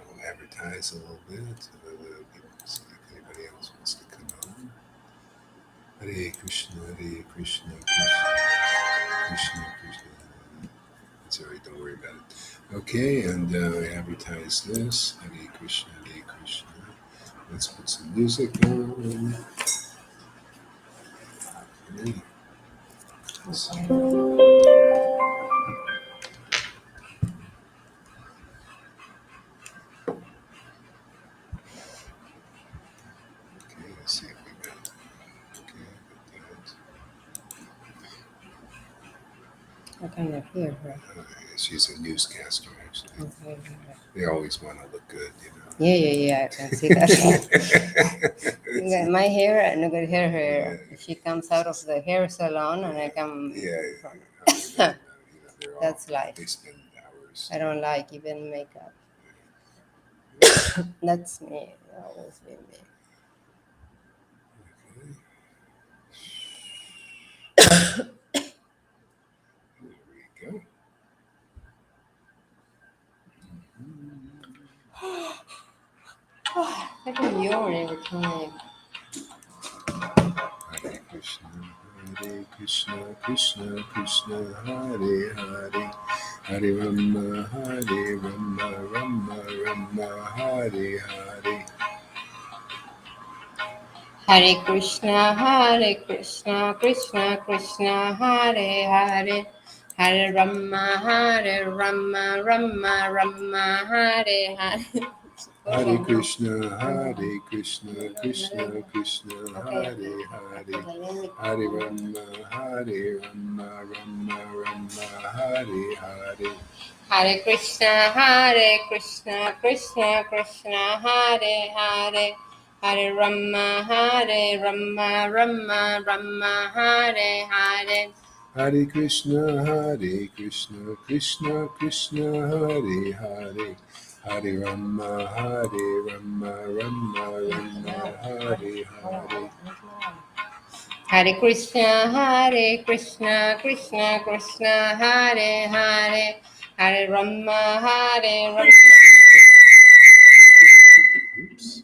we'll advertise a little bit so that people see if anybody else wants to come on. Hare Krishna, Hare Krishna, Krishna Krishna. It's all right, don't worry about it. Okay, and advertise this. Hare Krishna, Hare Krishna. Let's put some music on. Okay. Let's see. Okay, let's see if we got it. Okay, got that. I kind of hear her. She's a newscaster, actually. Okay. They always want to look good, you know. Yeah, I can see that. My hair, and I could hear her. She comes out of the hair salon, and I come. Yeah. That's life. They spend hours. I don't like even makeup. That's me. Always been me. There we go. I can yawn every time. Hare Krishna, Hare Krishna, Krishna Krishna, Hare Hare, Hare Rama, Rama Rama, Hare Hare. Hare Krishna, Krishna Krishna, Hare Hare, Hare Rama, Rama Rama, Hare Hare. Hare Krishna, Krishna Krishna, Hare Hare, Hare Rama, Rama Hare Hare. Hare Krishna, Krishna Krishna, Hare Hare, Hare Rama, Rama Hare Hare. Hare Krishna, Krishna Krishna, Hare Hare, Hare Rama, Rama Hare Hare. Hare Krishna, Krishna Krishna, Hare Hare, Hare Rama, Oops.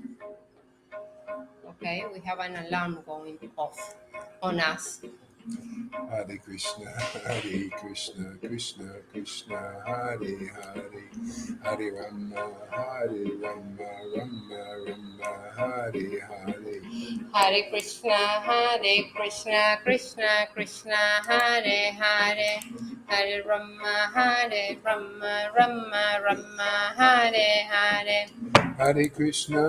Okay, we have an alarm going off on us. Hare Krishna, Krishna Krishna, Hare Hare, Hare Rama, Rama Hare Hare. Hare Krishna, Krishna Krishna, Hare Hare, Hare Rama, Rama Hare Hare. Hare Krishna,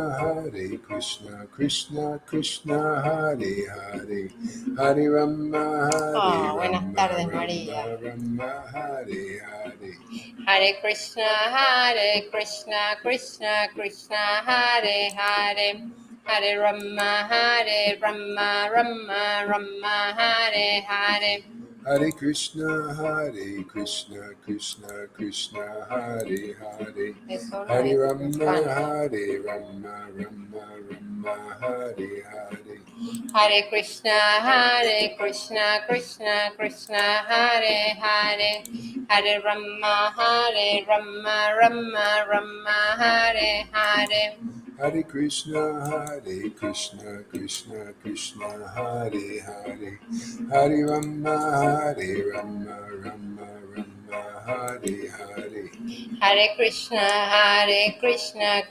Krishna Krishna, Hare Hare, Hare Rama, Buenas tardes, María. Rama Hare Hare. Hare Krishna, Krishna Krishna, Hare Hare, Hare Rama, Rama Hare Hare. Hare Krishna, Krishna Krishna, Hare Hare, Hare Rama, Rama Hare Hare. Hare Krishna, Krishna Krishna, Hare Hare, Hare Rama, Rama Hare Hare. Hare Krishna, Krishna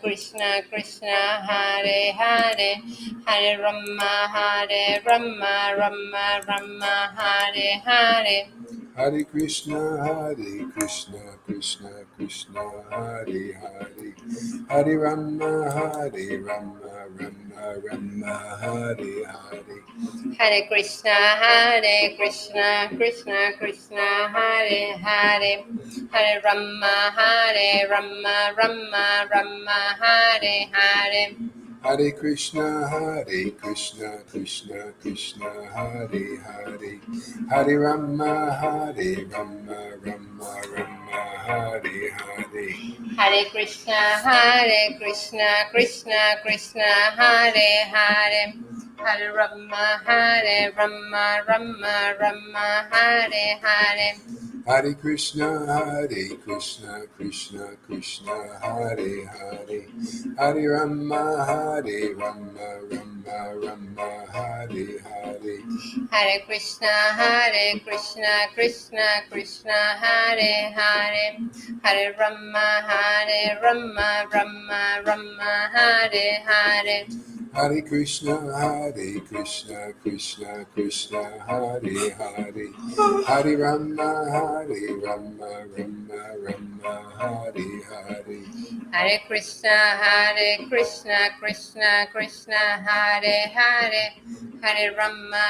Krishna, Hare Hare, Hare Rama, Rama Hare Hare. Hare Krishna, Krishna Krishna, Hare Hare, Hare Rama, Rama Hare Hare. Hare Krishna, Krishna Krishna, Hare Hare, Hare Rama, Rama Hare Hare. Hare Krishna, Krishna Krishna, Hare Hare, Hare Rama, Rama Hare Hare. Hare Krishna, Krishna Krishna, Hare Hare, Hare Rama, Rama Hare Hare. Hare Krishna, Krishna Krishna, Hare Hare, Hare Rama, Rama Hare Hare. Hare Krishna, Krishna Krishna, Hare Hare, Hare Rama, Rama Rama, Hare Hare. Hare Krishna, Krishna Krishna, Hare Hare, Hare Rama, Rama Hare Hare. Hare Krishna, Krishna Krishna, Hare Hare, Hare Rama, Rama Rama, Hare Hare. Hare Krishna, Krishna Krishna, Hare Hare, Hare Rama,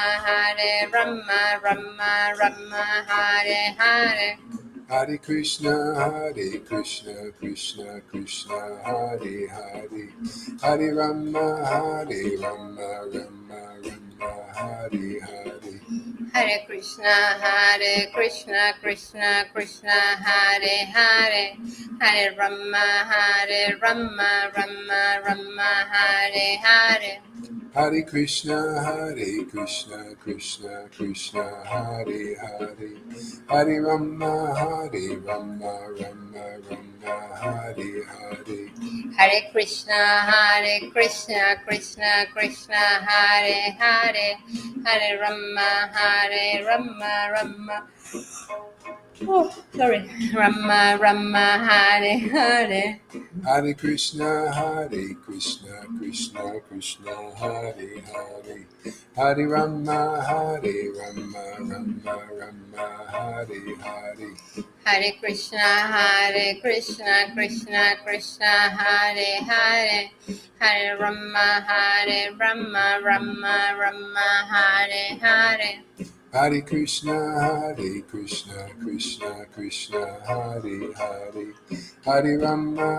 Rama Hare Hare. Hare Krishna, Krishna Krishna, Hare Hare, Hare Rama, Rama Hare Hare. Hare Krishna, Krishna Krishna, Hare Hare, Hare Rama, Rama Hare Hare. Hare Krishna, Krishna Krishna, Hare Hare, Hare Rama, Rama Hare Hare. Hare Krishna, Krishna Krishna, Hare Hare, Hare Rama, Rama Hare Hare. Hare Krishna, Krishna Krishna, Hare Hare, Hare Rama, Rama Hare Hare. Hare Krishna, Krishna Krishna, Hare Hare, Hare Rama, Rama Hare Hare. Hare Krishna, Krishna Krishna, Hare Hare, Hare Rama,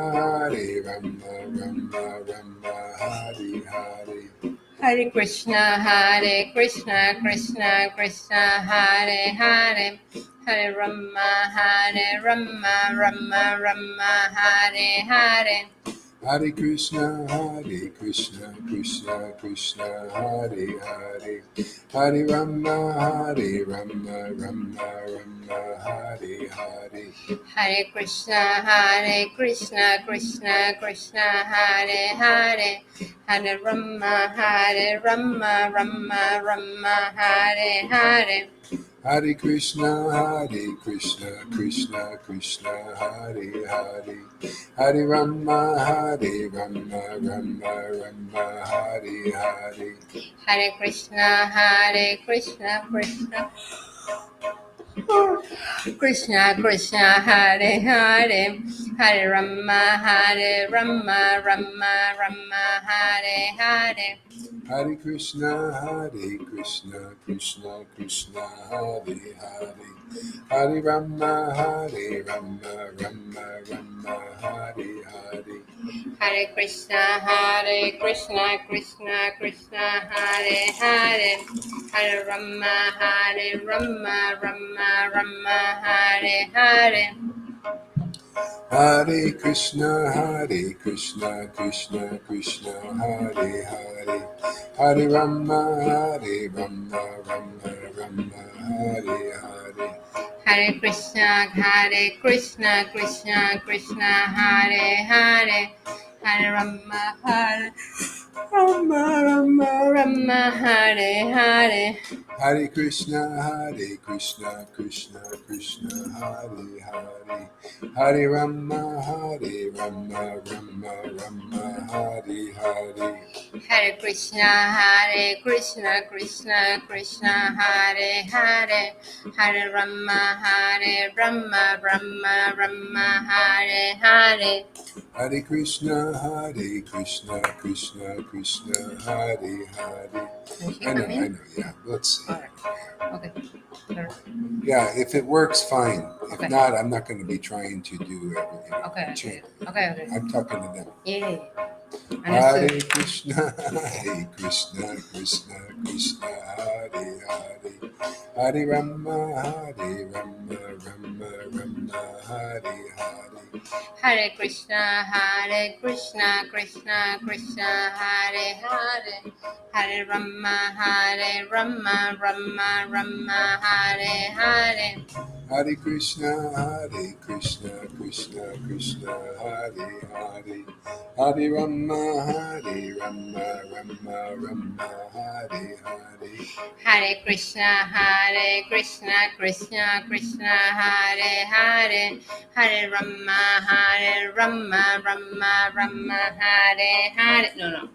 Rama Hare Hare. Hare Krishna, Krishna Krishna, Hare Hare, Hare Rama, Rama Hare Hare. Hare Krishna, Krishna Krishna, Hare Hare, Hare Rama, Rama Hare Hare. Hare Krishna, Krishna Krishna, Hare Hare, Hare Rama, Rama Hare Hare. Hare Krishna, Krishna Krishna, Hare Hare, Hare Rama, Rama Hare Hare. Hare Krishna, Krishna Hare Hare, Hare Rama, Rama Hare Hare. Hare Krishna, Krishna Krishna, Hare Hare, Hare Rama, Rama Hare Hare. Hare Krishna, Krishna Hare Hare, Hare Rama, Rama Hare Hare. Hare Krishna, Krishna Krishna, Hare Hare, Hare Rama, Rama Hare Hare. Hare Krishna, Krishna Hare Hare, Hare Rama Hare Hare. Hare Krishna, Krishna Krishna, Hare Hare, Hare Rama, Rama Hare Hare. Hare Krishna, Krishna Hare Hare, Hare Rama, Rama Hare Hare. Hare Krishna, Krishna Hare Hare. I know, yeah. Let's see. Okay. Yeah, if it works, fine. If Okay. not, I'm not going to be trying to do everything. Okay. I'm talking to them. Yeah. Hare Understood. Krishna, Krishna Hare Hare, Hare Rama, Hare Rama, Rama Rama, Hare Hare. Hare Krishna, Krishna Krishna, Hare Hare. Hare Rama, Rama Rama, Hare Hare. Hare Krishna, Krishna Krishna, Hare Hare. Hare Rama, Rama Rama, Hare Hare. Hare Krishna, Krishna Krishna, Hare Hare. Hare Rama, Rama Rama, Hare Hare. No.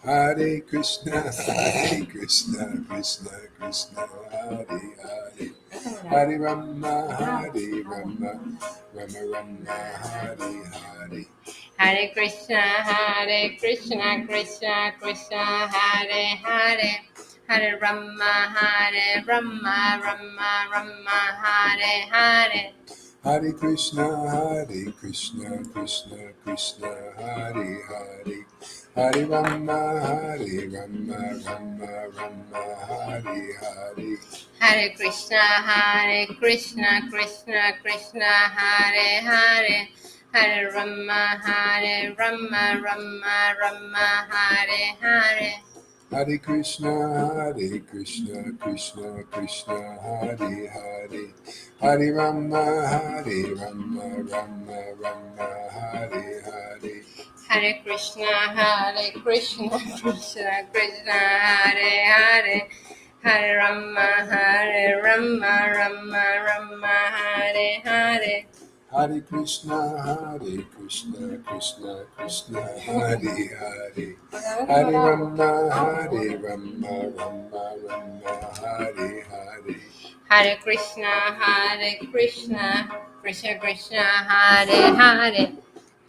Hare Krishna, Krishna Krishna, Hare Hare. Hare Rama, Rama Rama, Hare Hare. Hare Krishna, Krishna Krishna, Hare Hare. Hare Rama, Rama Rama, Hare Hare. Hare Krishna, Krishna Krishna, Hare Hare. Hare Rama, Rama Rama, Hare Hare. Hare Krishna, Krishna Krishna, Hare Hare. Hare Rama, Rama Rama, Hare Hare. Hare Krishna, Krishna Krishna, Hare Hare. Hare Rama, Rama Rama, Hare Hare. Hare Krishna, Krishna Krishna, Hare Hare. Hare Rama, Rama Rama, Hare Hare. Hare Krishna, Krishna Krishna, Hare Hare. Hare Rama, Rama Rama, Hare Hare. Hare Krishna, Krishna Krishna, Hare Hare.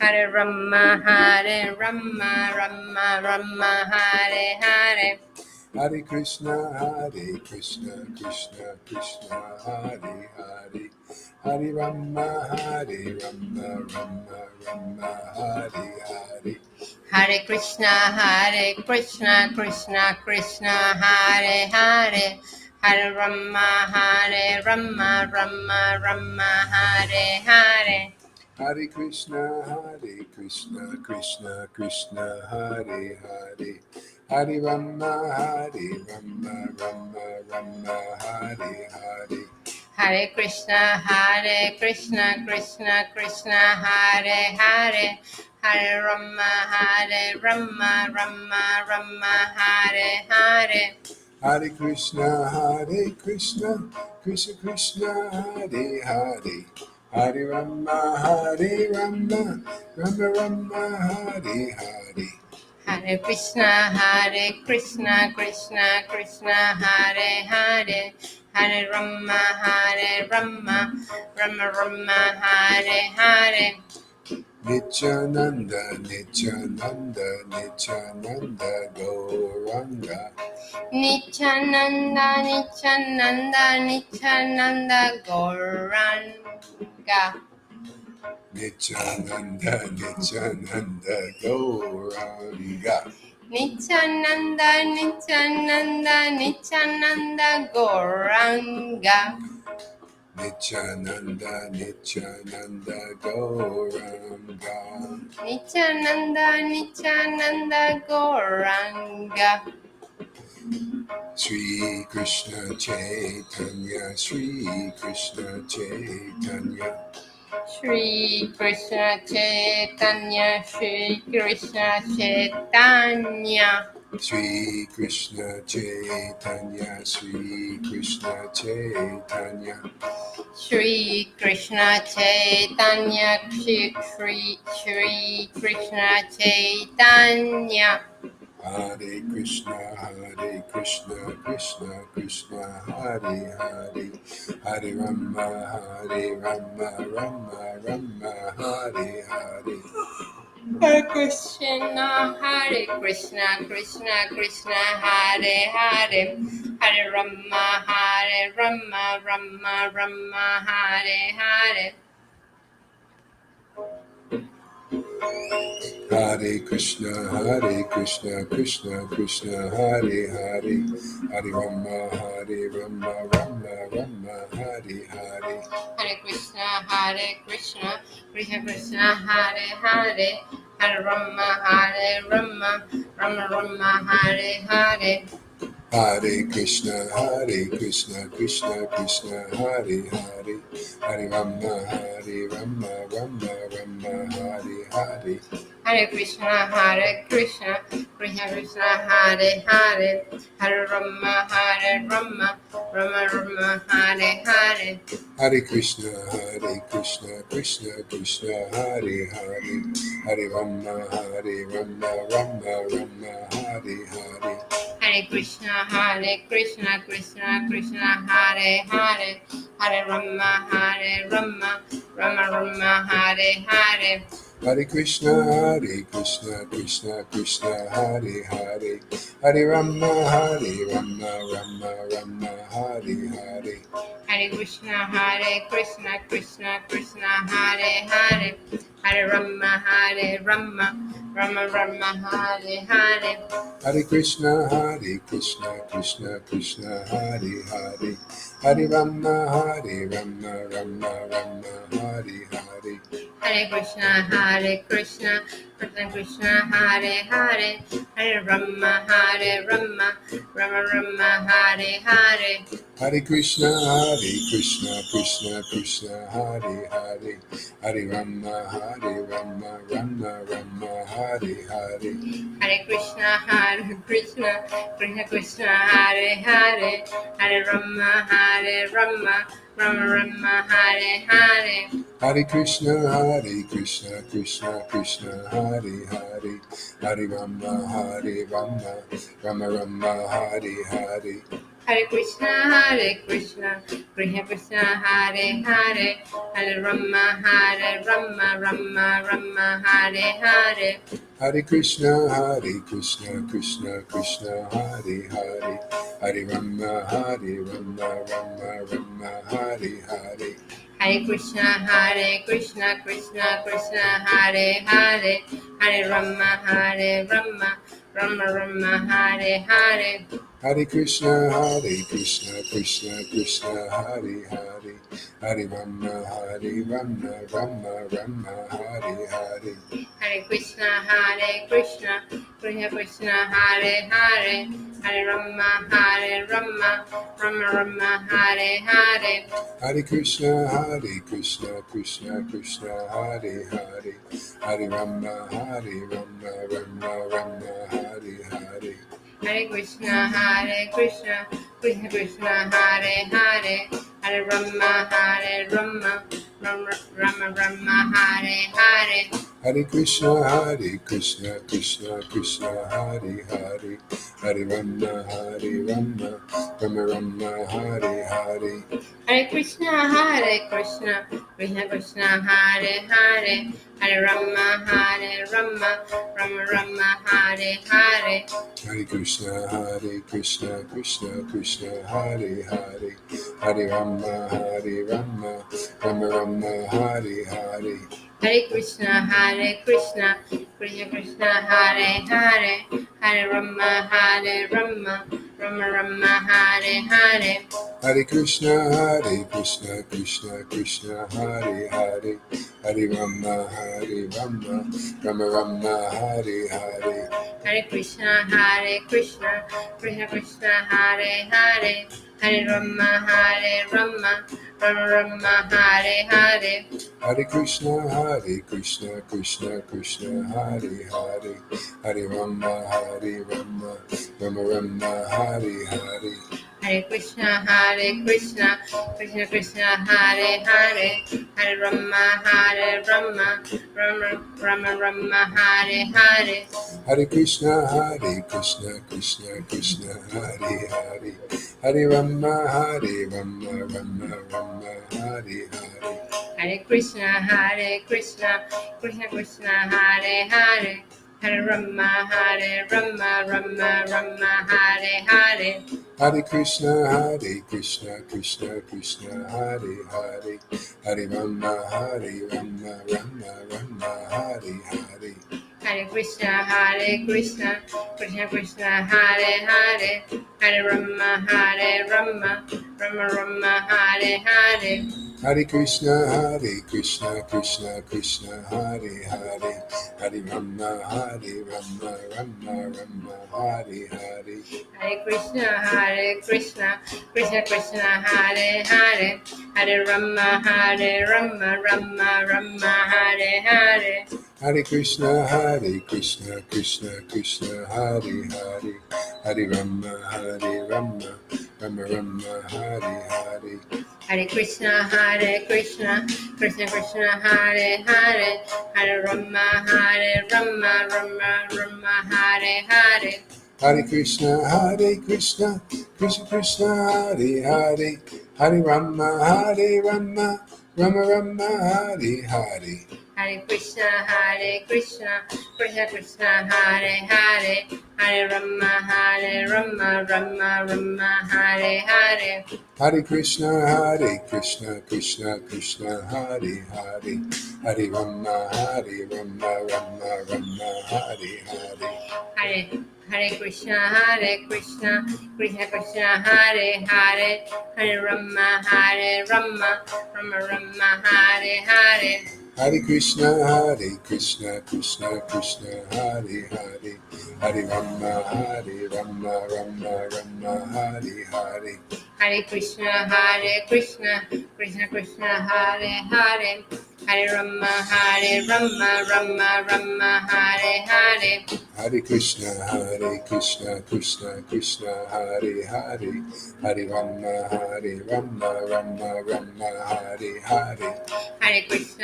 Hare Rama, Rama Rama, Hare Hare. Hare Krishna, Krishna Krishna, Hare Hare. Hare Rama, Rama Rama, Hare Hare. Hare Krishna, Krishna Krishna, Hare Hare. Hare Rama, Rama Rama, Hare Hare. Hare Krishna, Krishna Krishna, Hare Hare. Hare Rama, Rama Rama, Hare Hare. Hare Krishna, Krishna Krishna, Hare Hare. Hare Rama, Rama Rama, Hare Hare. Hare Krishna, Krishna Krishna, Hare Hare. Hare Rama, Rama Rama, Hare Hare. Hare Krishna, Krishna Krishna, Hare Hare. Hare Rama, Rama Rama, Hare Hare. Nityananda, Gauranga. Nityananda, Gauranga. Nityananda, Gauranga. Nityananda, Gauranga. Nityananda, Gauranga. Nityananda, Gauranga. Sri Krishna Chaitanya, Sri Krishna Chaitanya. Shri Krishna Chaitanya, Shri Krishna Chaitanya. Sri Krishna Chaitanya, Sri Krishna Chaitanya. Shri Krishna Chaitanya, Shri Krishna Chaitanya. Hare Krishna, Krishna Krishna, Hare Hare. Hare Rama, Rama Rama, Hare Hare. Hare Krishna, Krishna Krishna, Hare Hare. Hare Rama, Rama Hare Hare. Hare Krishna, Krishna Krishna, Hare Hare, Hare Rama, Rama Rama, Hare Hare. Hare Krishna, Krishna Krishna, Hare Hare, Hare Rama, Rama Rama, Hare Hare. Hare Krishna, Krishna Krishna, Hare Hare, Hare Rama, Rama Rama, Hare Hare. Hare Krishna, Krishna Krishna, Hare Hare, Hare Rama, Rama Rama, Hare Hare. Hare Krishna, Krishna Krishna, Hare Hare, Hare Rama, Rama Rama, Hare Hare. Hare Krishna, Krishna Krishna, Hare Hare, Hare Rama, Rama Rama, Hare Hare. Hare Krishna, Krishna Krishna, Hare Hare, Hare Rama, Rama Rama, Hare Hare. Hare Krishna, Krishna Krishna, Hare Hare, Hare Rama, Rama Rama, Hare Hare. Hare Krishna, Krishna Krishna, Hare Hare, Hare Rama, Rama Rama, Hare Hare. Hare Krishna, Krishna Krishna, Hare Hare, Hare Rama, Rama Rama, Hare Hare. Hare Krishna, Krishna Krishna, Hare Hare, Hare Rama, Rama Rama, Hare Hare. Hare Krishna, Krishna Krishna, Hare Hare, Hare Rama, Rama Rama, Hare Hare. Hare Krishna, Krishna Krishna, Hare Hare, Hare Rama, Rama Rama, Hare Hare. Hare Krishna, Krishna Krishna, Hare Hare, Hare Rama, Rama Rama, Hare Hare. Hare Krishna, Krishna Krishna, Hare Hare, Hare Rama, Rama Rama, Hare Hare. Hare Krishna, Krishna Krishna, Hare Hare, Hare Rama, Rama Rama, Hare Hare. Hare Krishna, Krishna Krishna, Hare Hare, Hare Rama, Rama Rama, Hare Hare. Hare Krishna, Krishna Krishna, Hare Hare, Hare Rama, Rama Rama, Hare Hare. Hare Krishna, Krishna Krishna, Hare Hare, Hare Rama, Rama Rama, Hare Hare. Hare Krishna, Krishna Krishna, Hare Hare, Hare Rama, Rama Rama, Hare Hare. Hare Krishna, Krishna Krishna, Hare Hare, Hare Rama, Rama Rama, Hare Hare. Hare Krishna, Krishna Krishna, Hare Hare, Hare Rama, Rama Rama, Hare Hare. Hare Krishna, Krishna Krishna, Hare Hare, Hare Rama, Rama Rama, Hare Hare. Hare Krishna, Krishna Krishna, Hare Hare, Hare Rama, Rama Rama, Hare Hare. Hare Krishna, Krishna Krishna, Hare Hare, Hare Rama, Rama Rama, Hare Hare. Hare Krishna, Krishna Krishna, Hare Hare, Hare Rama, Rama Rama, Hare Hare. Hare Krishna, Krishna Krishna, Hare Hare, Hare Rama, Rama Rama, Hare Hare. Hare Krishna, Krishna Krishna, Hare Hare, Hare Rama, Rama Rama, Hare Hare. Hare Krishna, Krishna Krishna, Hare Hare, Hare Rama, Rama Rama, Hare Hare. Hare Krishna, Krishna Krishna, Hare Hare, Hare Rama, Hare Rama, Rama Rama, Hare Hare. Hare Krishna, Krishna Krishna, Hare Hare, Hare Rama, Rama Rama, Hare Hare. Hare Krishna, Krishna Krishna, Hare Hare, Hare Rama, Rama Rama, Hare Hare. Hare Krishna, Krishna Krishna, Hare Hare, Hare Rama, Rama Rama, Hare Hare. Hare Krishna, Krishna Krishna, Hare Hare, Hare Rama, Rama Rama, Hare Hare. Hare Krishna, Krishna Krishna, Hare Hare, Hare Rama, Rama Rama, Hare Hare. Hare Krishna, Krishna Krishna, Hare Hare, Hare Rama, Rama Rama, Hare Hare. Hare Krishna, Krishna Krishna, Hare Hare, Hare Rama, Rama Rama, Hare Hare. Hare Krishna, Krishna Krishna, Hare Hare, Hare Rama, Rama Rama, Hare Hare. Hare Krishna, Krishna Krishna, Hare Hare, Hare Rama, Rama Rama, Hare Hare. Hare Krishna, Krishna Krishna, Hare Hare, Hare Rama, Rama Rama, Hare Hare. Hare Krishna, Krishna Krishna, Hare Hare, Hare Rama, Rama Rama, Hare Hare. Hare Krishna, Krishna Krishna, Hare Hare, Hare Rama, Rama Rama, Hare Hare. Hare Krishna, Krishna Hare Hare, Hare Rama, Rama Rama, Hare Hare. Hare Krishna,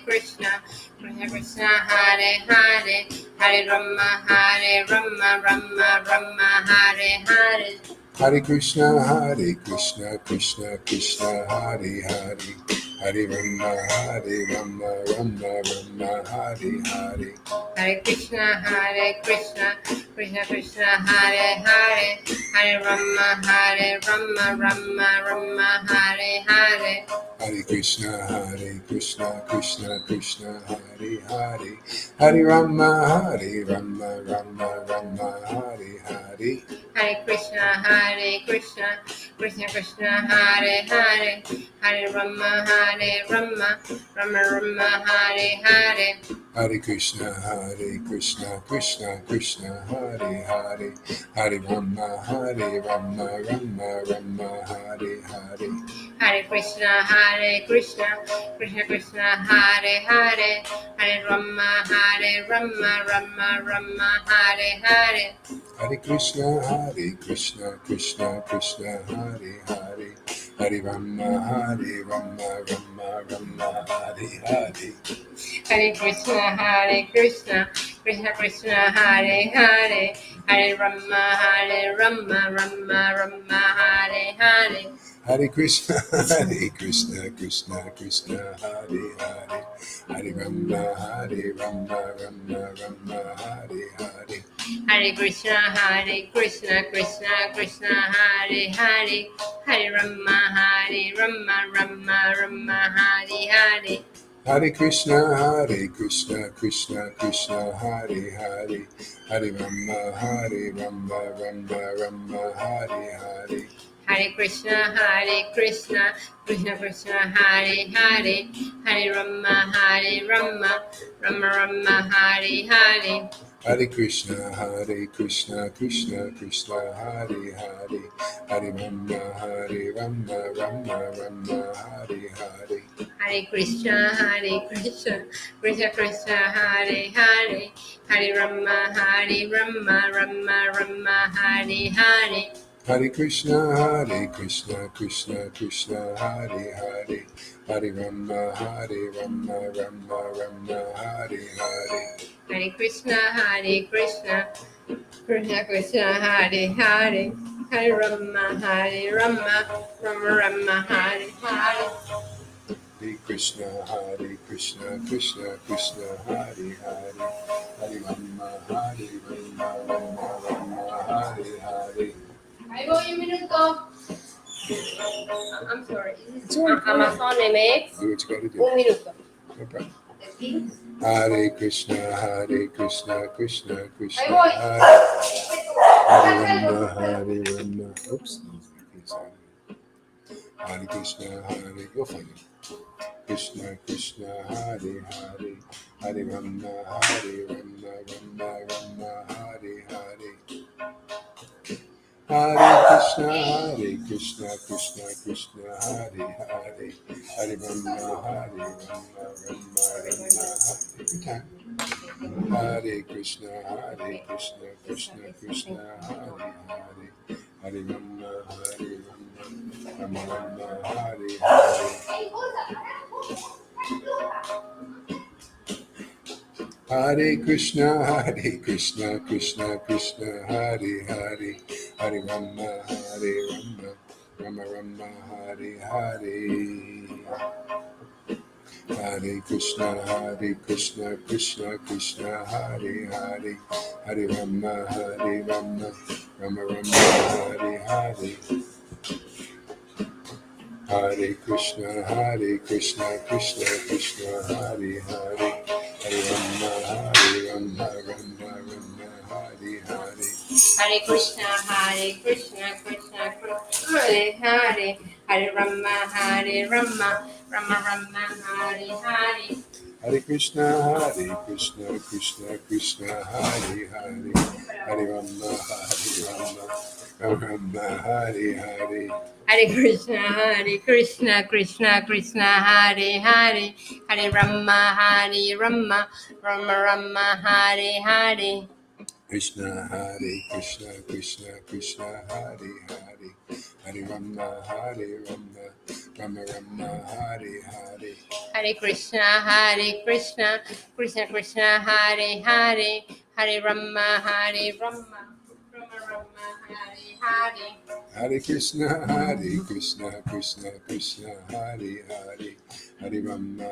Krishna Krishna, Hare Hare, Hare Rama, Rama Rama, Hare Hare. Hare Krishna, Krishna Hare Hare, Hare Rama, Rama Rama, Hare Hare. Hare Krishna, Krishna Krishna, Hare Hare, Hare Rama, Rama Rama, Hare Hare. Hare Krishna, Krishna Hare Hare, Hare Rama, Rama Rama, Hare Hare. Hare Krishna, Krishna Krishna, Hare Hare, Hare Rama, Rama Rama, Hare Hare. Hare Krishna, Krishna Hare Hare, Hare Rama, Rama Rama, Hare Hare. Hare Krishna, Krishna Hare Hare, Hare Rama, Rama Rama, Hare Hare. Hare Krishna, Krishna Hare Hare, Hare Rama, Rama Rama, Hare Hare. Hare Krishna, Krishna Hare Hare, Hare Rama, Rama Rama, Hare Hare. Hare Krishna, Krishna Hare Hare, Hare Rama, Rama Rama, Hare Hare. Hare Krishna, Krishna Hare Hare, Hare Rama, Rama Rama, Hare Hare. Hare Krishna, Krishna Hare Hare, Hare Rama, Rama Rama, Hare Hare. Hare Krishna, Krishna Hare Hare, Hare Rama, Rama Rama, Hare Hare. Hare Krishna, Krishna Hare Hare, Hare Rama, Rama Rama, Hare Hare. Hare Krishna, Krishna Hare Hare, Hare Rama, Rama Rama, Hare Hare. Hare Krishna, Krishna Hare Hare, Hare Rama, Rama Rama, Hare Hare. Hare Krishna, Krishna Hare Hare, Hare Rama, Rama Rama, Hare Hare. Hare Krishna, Krishna Hare Hare, Hare Rama, I'm sorry. It's all right. Amazon MX. Do what you gotta do. Un minuto. No problem. ¿Sí? Hare Krishna, Krishna Krishna, Ahí voy. Hare Rama. Oops. Hare Krishna, you'll find it. Krishna Krishna, Hare Hare, Hare Rama, Rama Rama, Hare Hare. Hare Krishna, Krishna Krishna, Hare Hare, Hare Rama, Rama Rama, Hare. Every time. Hare Krishna, Krishna Krishna, Hare Hare, Hare Rama, Rama Rama, Hare Hare. Hare Krishna, Krishna Krishna, Hare Hare, Hare Rama, Rama Rama, Hare Hare. Hare Krishna, Krishna Krishna, Hare Hare, Hare Rama, Rama Rama, Hare Hare. Hare Krishna, Krishna Krishna, Hare Hare, Hare Rama, Rama Rama, Hare Hare. Hare Krishna, Krishna Krishna, Hare Hare, Hare Rama, Rama Rama, Hare Hare. Hare Krishna, Krishna Krishna, Hare Hare, Hare Rama, Rama Hare Hare. Hare Krishna, Krishna Krishna, Hare Hare, Hare Rama, Rama Rama, Hare Hare. Krishna, Krishna Krishna, Hare Hare, Hare Rama, Rama Rama, Hare Hare. Hare Krishna, Krishna Krishna, Hare Hare, Hare Rama, Rama Rama, Hare Hare. Hare Krishna, Krishna Krishna, Hare Hare, Hare Rama,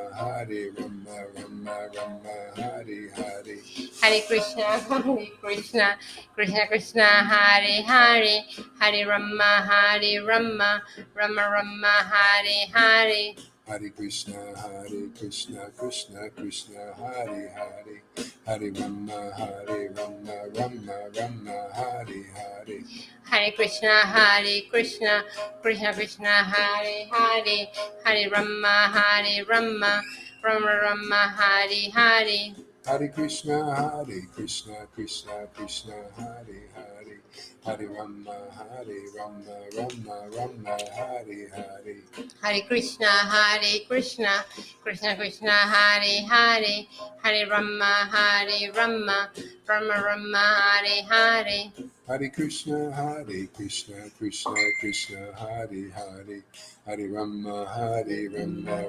Rama Rama, Hare Hare. Hare Krishna, Krishna Krishna, Hare Hare, Hare Rama, Rama Rama, Hare Hare. Hare Krishna, Krishna Krishna, Hare Hare, Hare Rama, Rama Rama, Hare Hare. Hare Krishna, Krishna Krishna, Hare Hare, Hare Rama, Rama Rama, Hare Hare. Hare Krishna, Krishna Krishna, Hare Hare, Hare Rama, Rama Rama, Hare Hare. Hare Krishna, Krishna Krishna, Hare Hare, Hare Rama,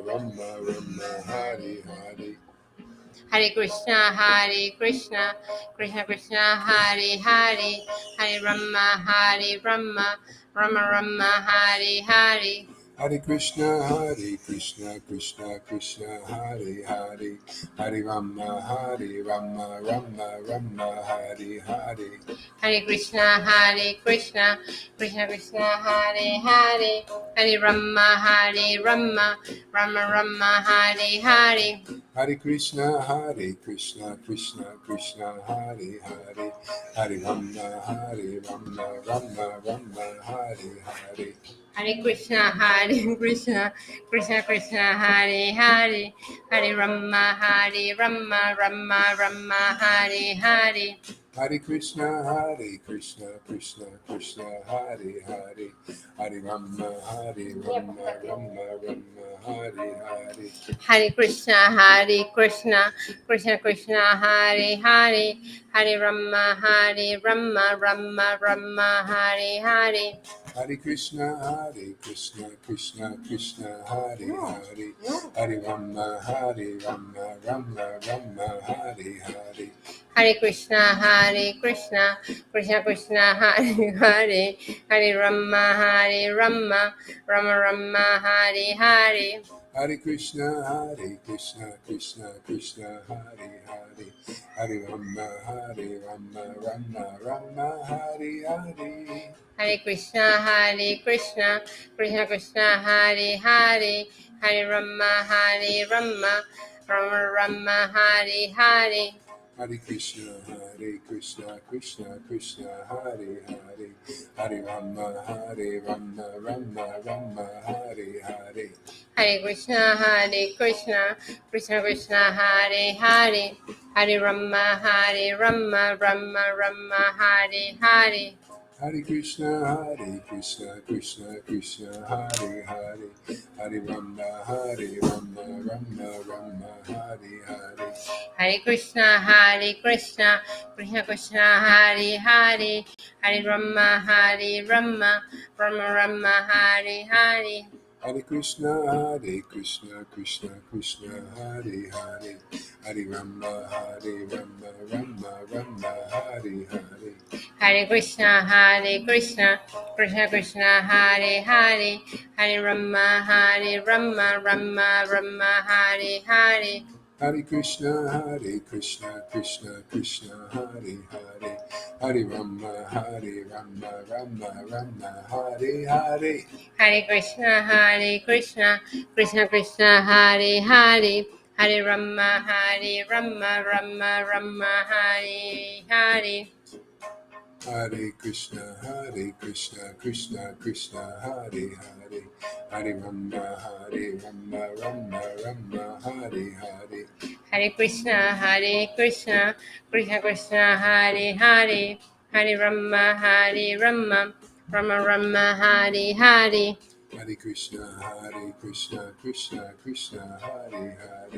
Rama Rama, Hare Hare. Hare Krishna, Krishna Krishna, Hare Hare, Hare Rama, Rama Rama, Hare Hare. Hare Krishna, Krishna Krishna, Hare Hare, Hare Rama, Rama Rama, Hare Hare. Hare Krishna, Krishna Krishna, Hare Hare, Hare Rama, Rama Rama, Hare Hare. Hare Krishna, Krishna Krishna, Hare Hare, Hare Rama, Rama Rama, Hare Hare. Hare Krishna, Krishna Krishna, Hare Hare, Hare Rama, Rama Rama, Hare Hare. Hare Krishna, Krishna Krishna, Hare Hare, Hare Rama, Rama Rama, Hare Hare. Hare Krishna, Krishna Krishna, Hare Hare, Hare Rama, Rama Rama, Hare Hare. Hare Krishna, Krishna Krishna, Hare Hare, Hare Rama, Rama Rama, Hare Hare. Hare Krishna, Krishna Krishna, Hare Hare, Hare Rama, Rama Rama, Hare Hare. Hare Krishna, Krishna Krishna, Hare Hare, Hare Rama, Rama Rama, Hare Hare. Hare Krishna, Krishna Krishna, Hare Hare, Hare Rama, Rama Rama, Hare Hare. Hare Krishna, Krishna Krishna, Hare Hare, Hare Rama, Rama Rama, Hare Hare. Hare Krishna, Krishna Krishna, Hare Hare, Hare Rama, Rama Rama, Hare Hare. Hare Krishna, Krishna Krishna, Hare Hare, Hare Rama, Rama Rama, Hare Hare. Hare Krishna, Krishna Krishna, Hare Hare, Hare Rama, Rama Rama, Hare Hare. Hare Krishna, Krishna Krishna, Hare Hare, Hare Rama, Rama Rama, Hare Hare. Hare Krishna, Krishna Krishna, Hare Hare, Hare Rama, Rama Rama, Hare Hare. Hare Krishna, Krishna Krishna, Hare Hare, Hare Rama, Rama Rama, Hare Hare. Hare Krishna, Krishna Krishna, Hare Hare, Hare Rama, Rama Rama, Hare Hare. Hare Krishna, Krishna Krishna, Hare Hare, Hare Rama, Rama Rama, Hare Hare. Hare Krishna, Krishna Krishna, Hare Hare, Hare Rama, Rama Rama, Hare Hare. Hare Krishna, Krishna Krishna, Hare Hare, Hare Rama, Rama Rama, Hare Hare. Hare Krishna, Krishna Krishna, Hare Hare, Hare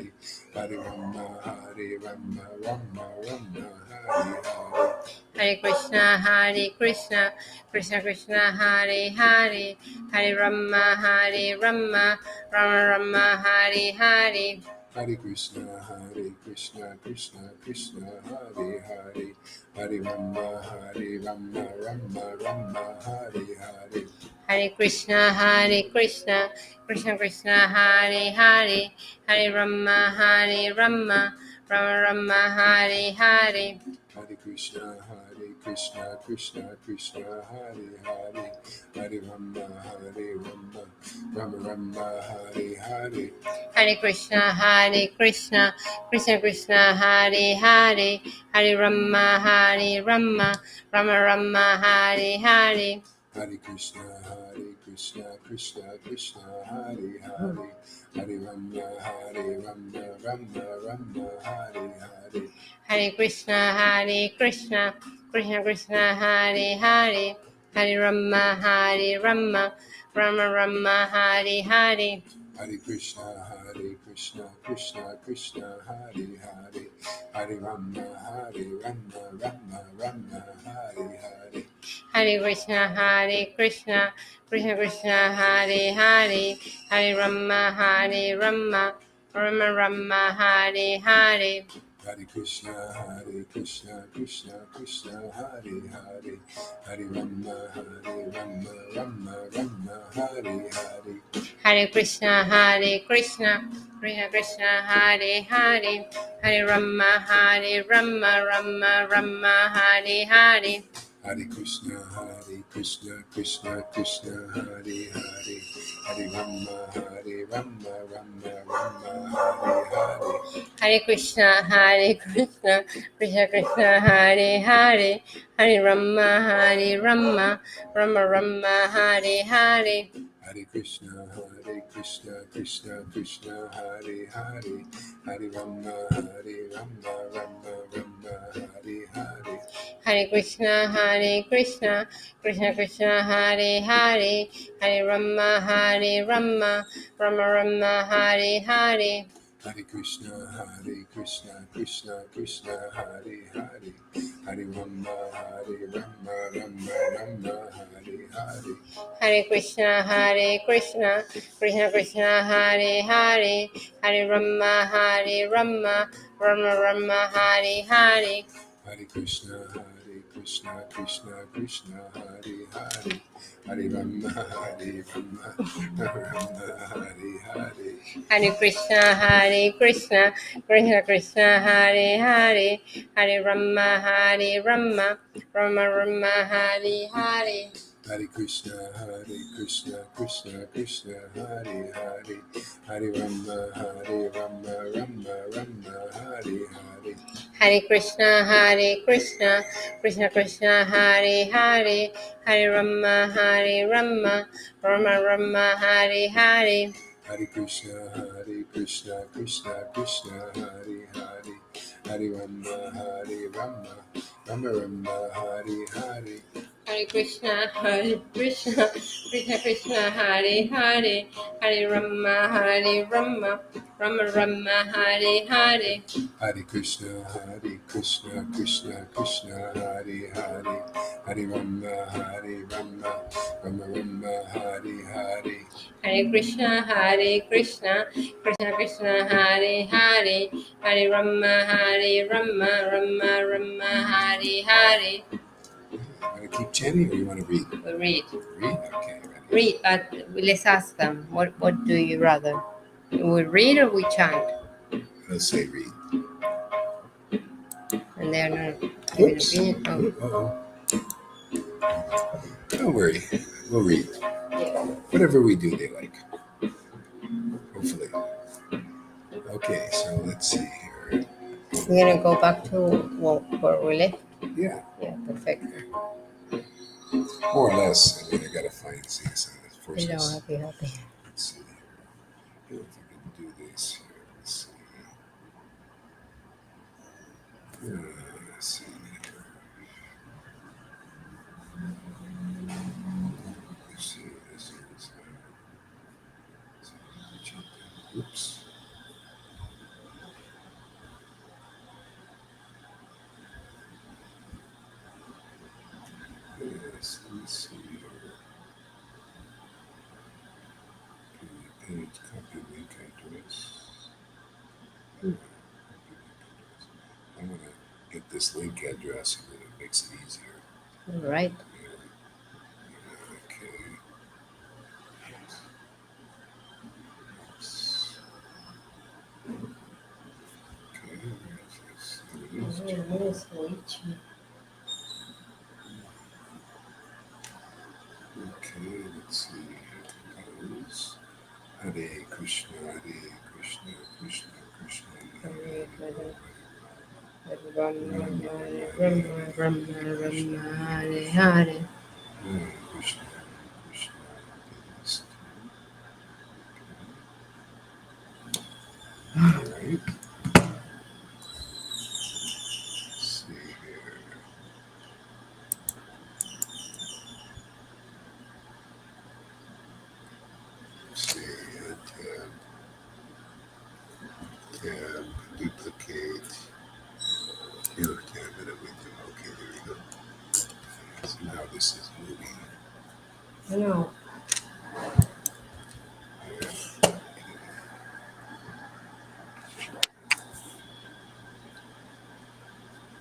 Rama, Rama Rama, Hare Hare. Hare Krishna, Krishna Krishna, Hare Hare, Hare Rama, Rama Rama, Hare Hare. Hare Krishna, Krishna Krishna, Hare Hare, Hare Rama, Rama Rama, Hare Hare. Hare Krishna, Krishna Krishna, Hare Hare, Hare Rama, Rama Rama, Hare Hare. Hare Krishna, Krishna Krishna, Hare Hare, Hare Rama, Rama Rama, Hare Hare. Hare Krishna, Krishna Krishna, Hare Hare, Hare Rama, Rama Rama, Hare Hare. Hare Krishna, Krishna Krishna, Hare Hare, Hare Rama, Rama Rama, Hare Hare. Hare Krishna, Krishna Krishna, Hare Hare, Hare Rama, Rama Rama, Hare Hare. Hare Krishna, Krishna Krishna, Hare Hare, Hare Rama, Rama Rama, Hare Hare. Hare Krishna, Krishna Krishna, Hare Hare, Hare Rama, Rama Rama, Hare Hare. Hare Krishna, Krishna Krishna, Hare Hare, Hare Rama, Rama Rama, Hare Hare. Hare Krishna, Krishna Krishna, Hare Hare, Hare Rama, Rama Rama, Hare Hare. Hare Krishna, Krishna Krishna, Hare Hare, Hare Rama, Rama Rama, Hare Hare. Hare Krishna, Krishna Krishna, Hare Hare, Hare Rama, Rama Rama, Hare Hare. Hare Krishna, Krishna Krishna, Hare Hare, Hare Rama, Rama Rama, Hare Hare. Hare Krishna, Krishna Krishna, Hare Hare, Hare Rama, Rama Rama, Hare Hare. Hare Krishna, Krishna Krishna, Hare Hare, Hare Rama, Rama Rama, Hare Hare. Hare Krishna, Krishna Krishna, Hare Hare, Hare Rama, Rama Rama, Hare Hare. Hare Krishna, Krishna Krishna, Hare Hare, Hare Rama, Rama, Hare Hare. Hare Krishna, Krishna Krishna, Hare Hare, Hare Rama, Rama Rama, Hare Hare. Hare Krishna, Krishna Krishna, Hare Hare, Hare Rama, Rama, Rama, Hare Hare. Hare Krishna, Krishna Krishna, Hare Hare, Hare Rama, Rama Rama, Hare Hare. Hare Krishna, Krishna Krishna, Hare Hare, Hare Rama, Rama, Rama, Hare Hare. Hare Krishna, Krishna Krishna, Hare Hare, Hare Rama, Rama Rama, Hare Hare. Hare Krishna, Krishna Krishna, Hare Hare, Hare Rama, Rama, Rama, Hare Hare. Hare Krishna, Krishna Krishna, Hare Hare, Hare Rama, Rama Rama, Hare Hare. You want to keep chanting or you want to read? We read. Read? Okay. Read, but let's ask them. What do you rather? We read or we chant? Let's say read. And they're not giving an opinion. Uh-oh. Don't worry. We'll read. Yeah. Whatever we do, they like. Hopefully. Okay, so let's see here. We're gonna go back to where we left. Yeah. Yeah, perfect. More or less. I mean, I gotta find things. You know, happy. Let's see here. I don't know if I can do this here. Let's see. Let's see. Let's see. Oops. Yes, let's see here. Page, copy link address. I'm gonna get this link address and then it makes it easier. All right. Okay. Okay, let's see. Compose. Hare Krishna, Krishna Krishna, Hare Rama, Rama Hare Hare. Hare Krishna, Krishna. All right. Let's see here. Let's see. Tab, duplicate. Here, tab, and everything. Okay, there we go. So now this is moving. I know.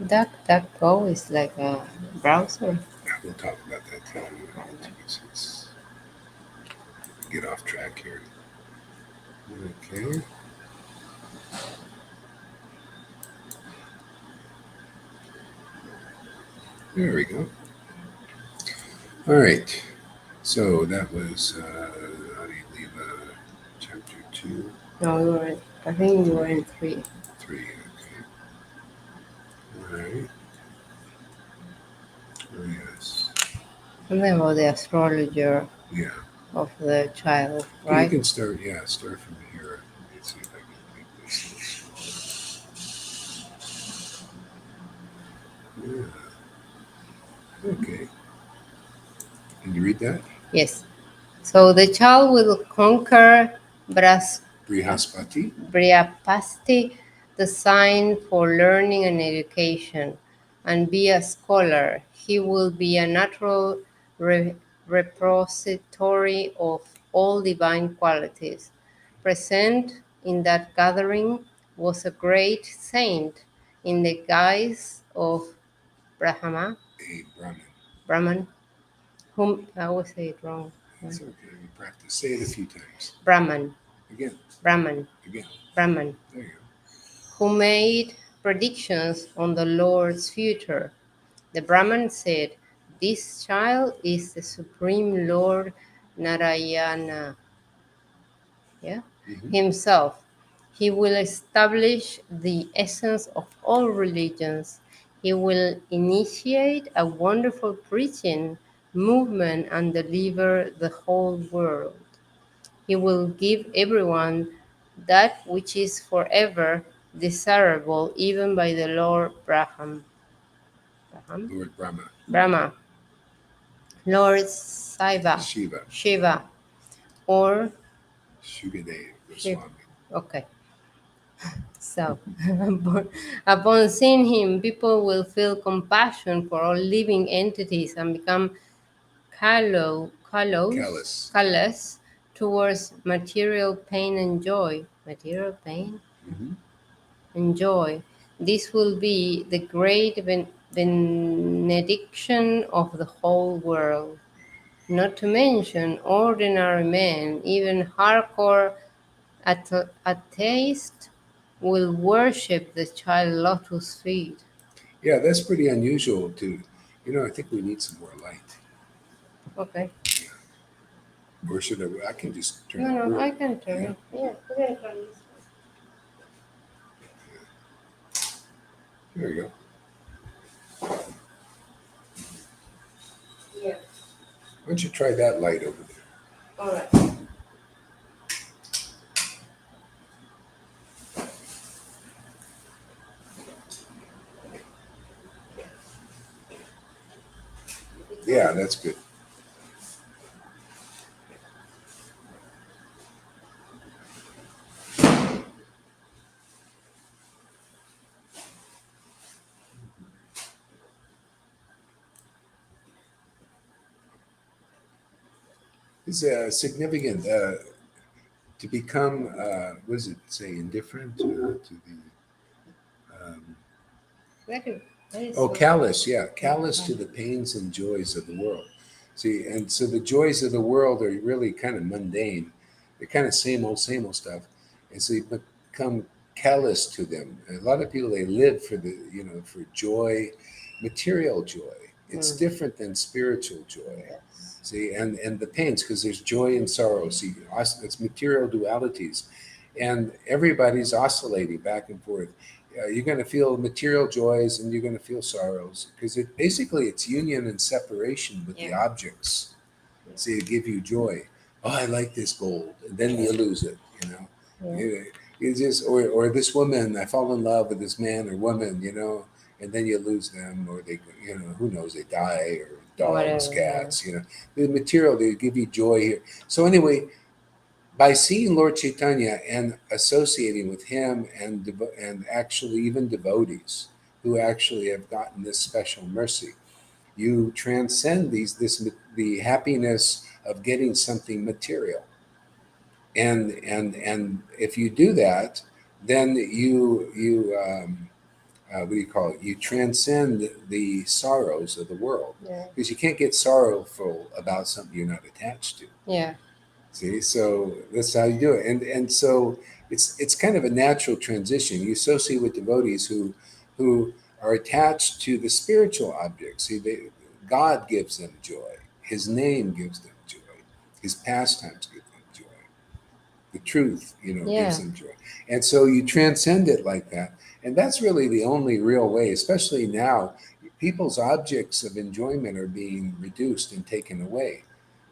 DuckDuckGo is like a browser. We'll talk about that too. Let's get off track here. Okay. There we go. All right. So that was how do you leave chapter 2? No, I think you were in 3. 3, okay. All right. Oh, yes. Something about the astrologer. Yeah. Of the child, Okay, right? you can start from here. Let's see if I can make this. Yeah. Okay. Can you read that? Yes. So the child will conquer Brihaspati, the sign for learning and education, and be a scholar. He will be a natural repository of all divine qualities. Present in that gathering was a great saint in the guise of Brahma, a Brahman. Brahman, whom I always say it wrong. It's okay. You practice. Say it a few times. Brahman, Again. Brahman, Again. Brahman, There you go. who made predictions on the Lord's future. The Brahman said, "This child is the Supreme Lord Narayana, yeah, Mm-hmm. himself. He will establish the essence of all religions. He will initiate a wonderful preaching movement and deliver the whole world. He will give everyone that which is forever desirable, even by the Lord Brahman. Brahman? Lord Brahma. Brahma, Lord Shiva. Shiva, or Shukadev Shiva. Goswami. Okay. So, upon seeing him, people will feel compassion for all living entities and become Callous. callous towards material pain and joy. Material pain Mm-hmm. and joy. This will be the great benediction of the whole world. Not to mention ordinary men, even hardcore atheists will worship the child lotus feet. Yeah, that's pretty unusual to, I think we need some more light. Okay. Yeah. Or should I can just turn No, it no, real. I can turn Yeah. it. Yeah, we can turn this There you go. one. Yeah. Why don't you try that light over there? All right. Yeah, that's good. It's significant to become, what does it say, indifferent to the, um, That is oh, so. callous, yeah, callous to the pains and joys of the world. See, and so the joys of the world are really kind of mundane. They're kind of same old stuff. And so you become callous to them. And a lot of people, they live for the, for joy, material joy. It's Mm. different than spiritual joy. Yes. See, and the pains, because there's joy and sorrow. See, it's material dualities. And everybody's oscillating back and forth. You're going to feel material joys and you're going to feel sorrows because basically it's union and separation with the Yeah. objects. See, it give you joy. Oh, I like this gold, and then you lose it. Yeah. You just or this woman. I fall in love with this man or woman. And then you lose them, or they, who knows, they die, or dogs, Whatever. Yeah. cats. The material they give you joy here. So anyway, by seeing Lord Caitanya and associating with him and actually even devotees who actually have gotten this special mercy, you transcend the happiness of getting something material. And if you do that, then what do you call it? You transcend the sorrows of the world Yeah. because you can't get sorrowful about something you're not attached to. Yeah. See, so that's how you do it, and so it's kind of a natural transition. You associate with devotees who are attached to the spiritual objects. See, God gives them joy. His name gives them joy. His pastimes give them joy. The truth, gives Yeah. them joy, and so you transcend it like that. And that's really the only real way, especially now. People's objects of enjoyment are being reduced and taken away.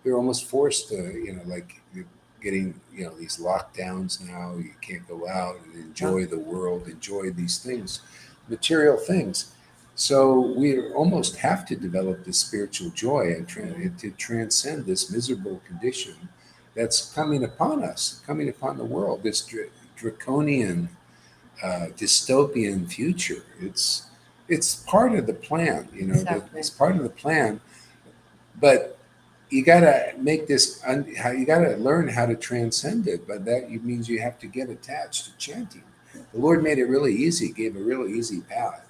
They're almost forced to, like you're getting, these lockdowns now. You can't go out and enjoy the world, enjoy these things, material things. So we almost have to develop this spiritual joy and to transcend this miserable condition that's coming upon us, coming upon the world. This draconian, dystopian future. It's part of the plan. Exactly. It's part of the plan, but you gotta make this. You gotta learn how to transcend it. But that means you have to get attached to chanting. The Lord made it really easy. Gave a really easy path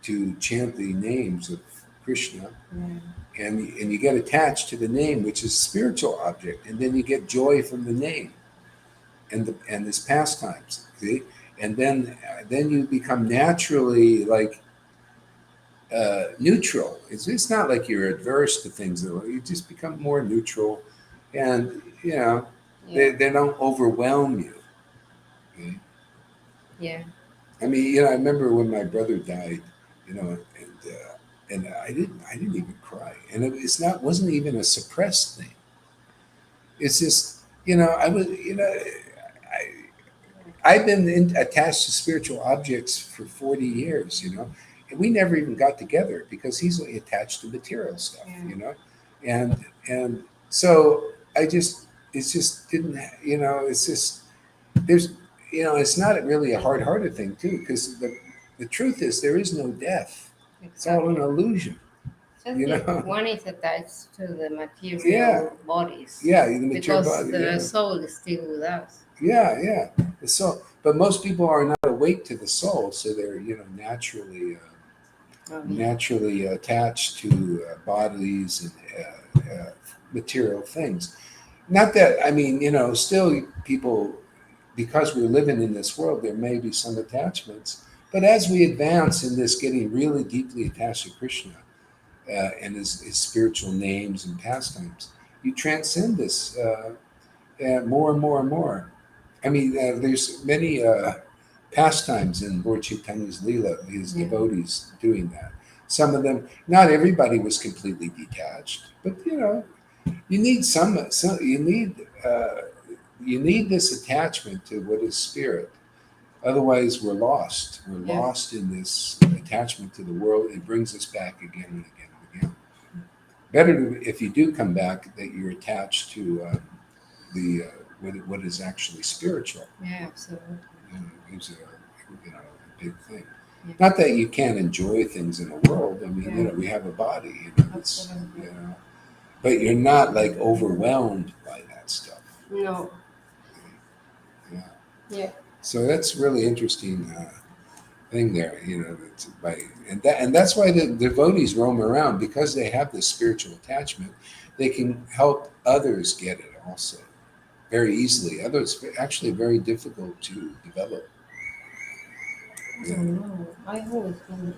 to chant the names of Krishna, Yeah. and you get attached to the name, which is a spiritual object, and then you get joy from the name and his pastimes. See, and then you become naturally like neutral. It's not like you're adverse to things. You just become more neutral, and Yeah. they don't overwhelm you. Okay? Yeah. I mean, I remember when my brother died, and I didn't even cry, and it's not wasn't even a suppressed thing. It's just I was I've been attached to spiritual objects for 40 years, and we never even got together because he's attached to material stuff, and so it just didn't, it's just, there's, it's not really a hard-hearted thing too, because the truth is there is no death. It's all an Exactly. illusion, Just that one is attached to the Yeah, material bodies yeah, the material because body, the yeah. soul is still with us. Yeah, yeah. The soul, but most people are not awake to the soul, so they're naturally Oh, yeah. naturally attached to bodies and material things. Not that I mean, still people, because we're living in this world, there may be some attachments. But as we advance in this, getting really deeply attached to Krishna and his spiritual names and pastimes, you transcend this more and more and more. I mean, there's many pastimes in Lord Chaitanya's Leela, his Yeah. devotees doing that. Some of them, not everybody was completely detached, but you need you need this attachment to what is spirit. Otherwise, we're lost. We're Yeah. lost in this attachment to the world. It brings us back again and again and again. Better if you do come back, that you're attached to the what is actually spiritual. Yeah, absolutely. Gives it a big thing. Yeah. Not that you can't enjoy things in the world. I mean, Yeah. we have a body. It's, Absolutely. but you're not like overwhelmed by that stuff. No. Yeah. Yeah. So that's really interesting thing there. That's and that's why the devotees roam around, because they have this spiritual attachment. They can help others get it also very easily. Others actually very difficult to develop. I don't know. I've always been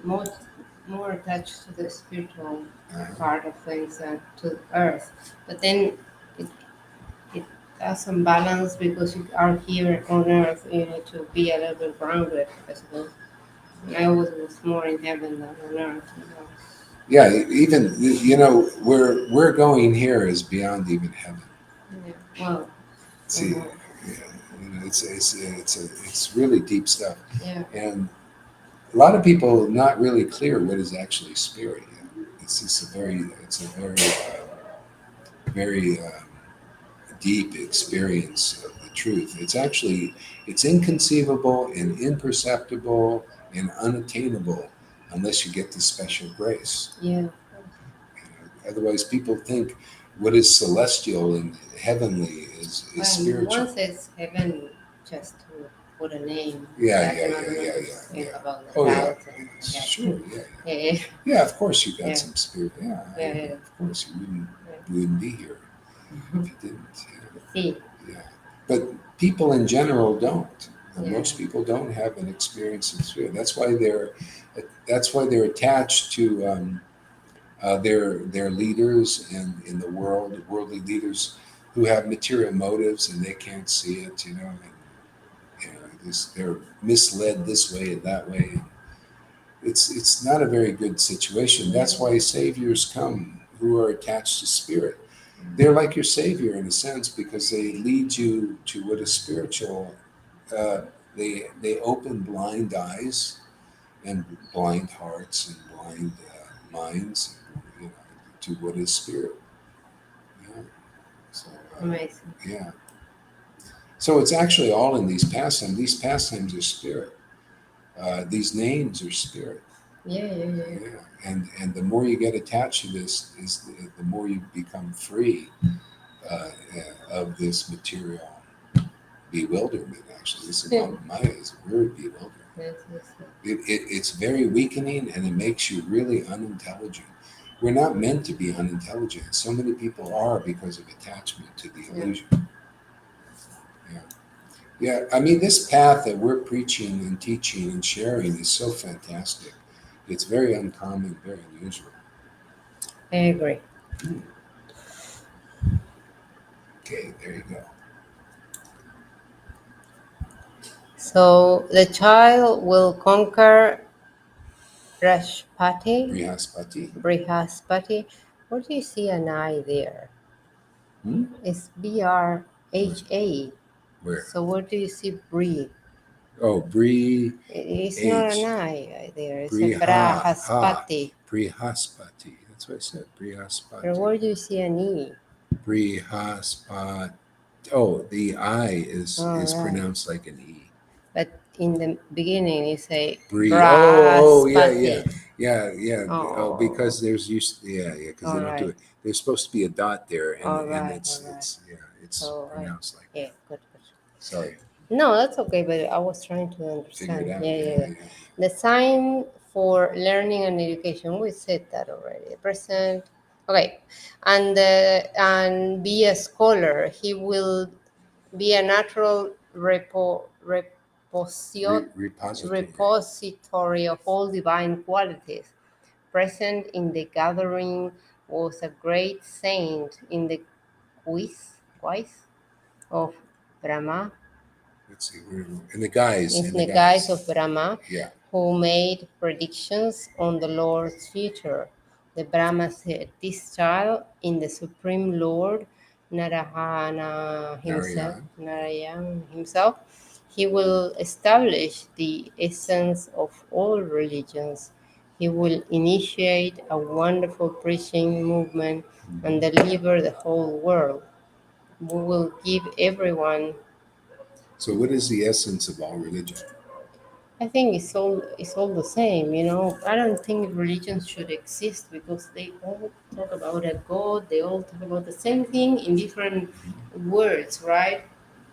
more attached to the spiritual Uh-huh. part of things than to earth. But then it it does balance because you are here on earth, to be a little bit grounded, I suppose. And I always was more in heaven than on earth. Yeah, even where we're going here is beyond even heaven. Yeah. Well. See, Uh-huh. yeah, it's really deep stuff, Yeah. and a lot of people are not really clear what is actually spirit yet. It's a very deep experience of the truth. It's inconceivable and imperceptible and unattainable unless you get the special grace. Yeah. Otherwise, people think what is celestial and heavenly is Well, spiritual. one says heaven just to put a name. Yeah, Like yeah, another yeah, one yeah, to yeah, think yeah. about the Oh, yeah. clouds and Sure, yeah, yeah. yeah. Yeah, of course you got Yeah. some spirit. Yeah, Yeah, yeah. of course Yeah. you wouldn't be here if you didn't. See. Yeah. But people in general don't. Yeah. Most people don't have an experience of spirit. That's why they're attached to their leaders and in the world, worldly leaders who have material motives and they can't see it. They're misled this way and that way. It's not a very good situation. That's why saviors come who are attached to spirit. They're like your savior in a sense because they lead you to what is spiritual. Uh, they open blind eyes and blind hearts and blind minds, to what is spirit. Yeah. So Amazing. yeah. So it's actually all in these pastimes. These pastimes are spirit. These names are spirit. Yeah, yeah, yeah. Yeah. And the more you get attached to this, is the more you become free of this material bewilderment. Actually, this is Maya is a word bewilderment. Yes, yes, yes. It's very weakening, and it makes you really unintelligent. We're not meant to be unintelligent. So many people are because of attachment to the Yeah. illusion. Yeah. Yeah. I mean, this path that we're preaching and teaching and sharing is so fantastic. It's very uncommon, very unusual. I agree. Hmm. Okay, there you go. So the child will conquer Rashpati, Brihaspati. Brihaspati. Where do you see an I there? Hmm? It's BRHA. Where? So where do you see Bri? Oh, Bri It's not an H. I there. It's a Briha. Brahaspati. Brihaspati. That's what I said. But Brihaspati. where do you see an E? Brihaspati. Oh, the I All is right. pronounced like an E. But in the beginning, you say Bri. Oh, yeah, yeah, Brahaspati. yeah, yeah. Oh, Oh, because there's used. Yeah, yeah. Because they all don't do right. it. There's supposed to be a dot there, and All right. All right. it's yeah, it's So, pronounced like yeah, that. good, good. Sorry, No, that's okay, but I was trying to figure it understand. out. Yeah, Yeah, yeah, yeah. yeah, yeah. The sign for learning and education, we said that already. Present. Okay. And be a scholar. He will be a natural Repository. repository of all divine qualities. Present in the gathering was a great saint in the quiz of Brahma, Let's see. In the guise. in In the the guise guise. of Brahma, Yeah. who made predictions on the Lord's future. The Brahma said, "This child in the Supreme Lord, Narayan. Narayan himself, he will establish the essence of all religions. He will initiate a wonderful preaching movement and Mhm. deliver the whole world. We will give everyone." So, what is the essence of all religion? I think it's all the same, you know. I don't think religions should exist because they all talk about a God. They all talk about the same thing in different words, right?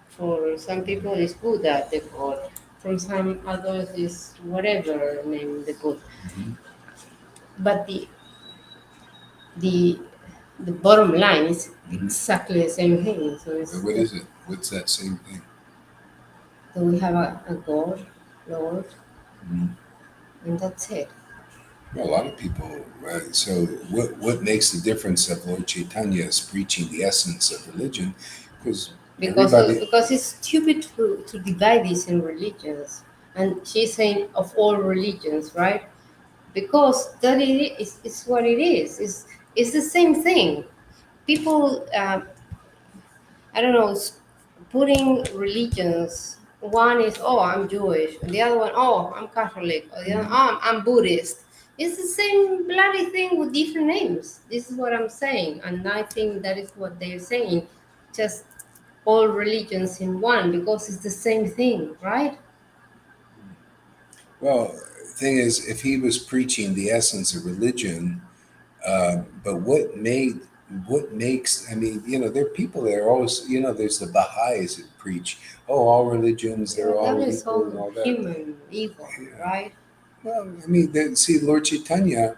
For some people, it's Buddha, the God. For some others, it's whatever name the God. Mhm. But the the bottom line is Mhm. exactly the same thing. So it's What is it? What's that same thing? that we have a God, Lord, Mhm. and that's it. Well, a lot of people. So, what makes the difference of Lord Chaitanya's preaching the essence of religion? Because because everybody. because it's stupid to divide this in religions, and she's saying of all religions, right? Because that is what it is. It's the same thing. People, I don't know, putting religions. One is, oh, I'm Jewish, and the other one, oh, I'm Catholic, or the other, Mhm. oh, I'm Buddhist. It's the same bloody thing with different names. This is what I'm saying, and I think that is what they're saying. Just all religions in one because it's the same thing, right? Well, thing is, if he was preaching the essence of religion, but what makes? I mean, there are people that are always, there's the Baha'is that preach, oh, all religions, Yeah, they're that all is equal and all all that. human ego, Yeah. right? Well, I mean, see, Lord Chaitanya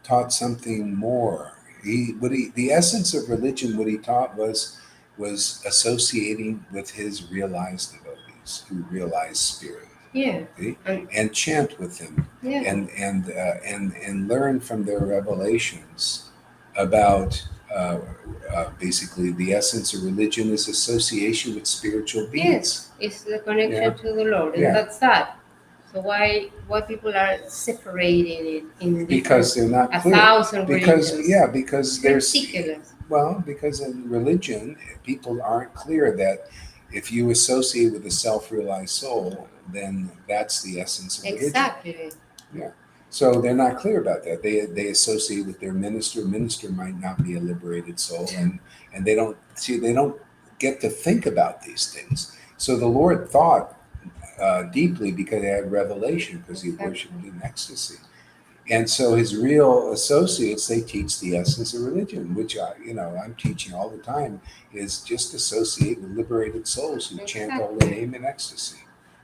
taught something more. The essence of religion, what he taught was associating with his realized devotees who realized spirit, Yeah, see? and And chant with them, yeah, and learn from their revelations about basically the essence of religion is association with spiritual yes, beings. it's the Yeah, connection to the Lord, and yeah. that's that. So why people are separating it in different Because they're not a clear. thousand Because religions? yeah, because It's there's ridiculous. well, because in religion, people aren't clear that if you associate with a self-realized soul, then that's the essence of religion. Exactly. Yeah. So they're not clear about that. They associate with their minister. Minister might not be a liberated soul, and they don't get to think about these things. So the Lord thought deeply because he had revelation because he worshipped Exactly. in ecstasy. And so his real associates, they teach the essence of religion, which I'm teaching all the time, is just associate with liberated souls who chant the holy Exactly. name in ecstasy.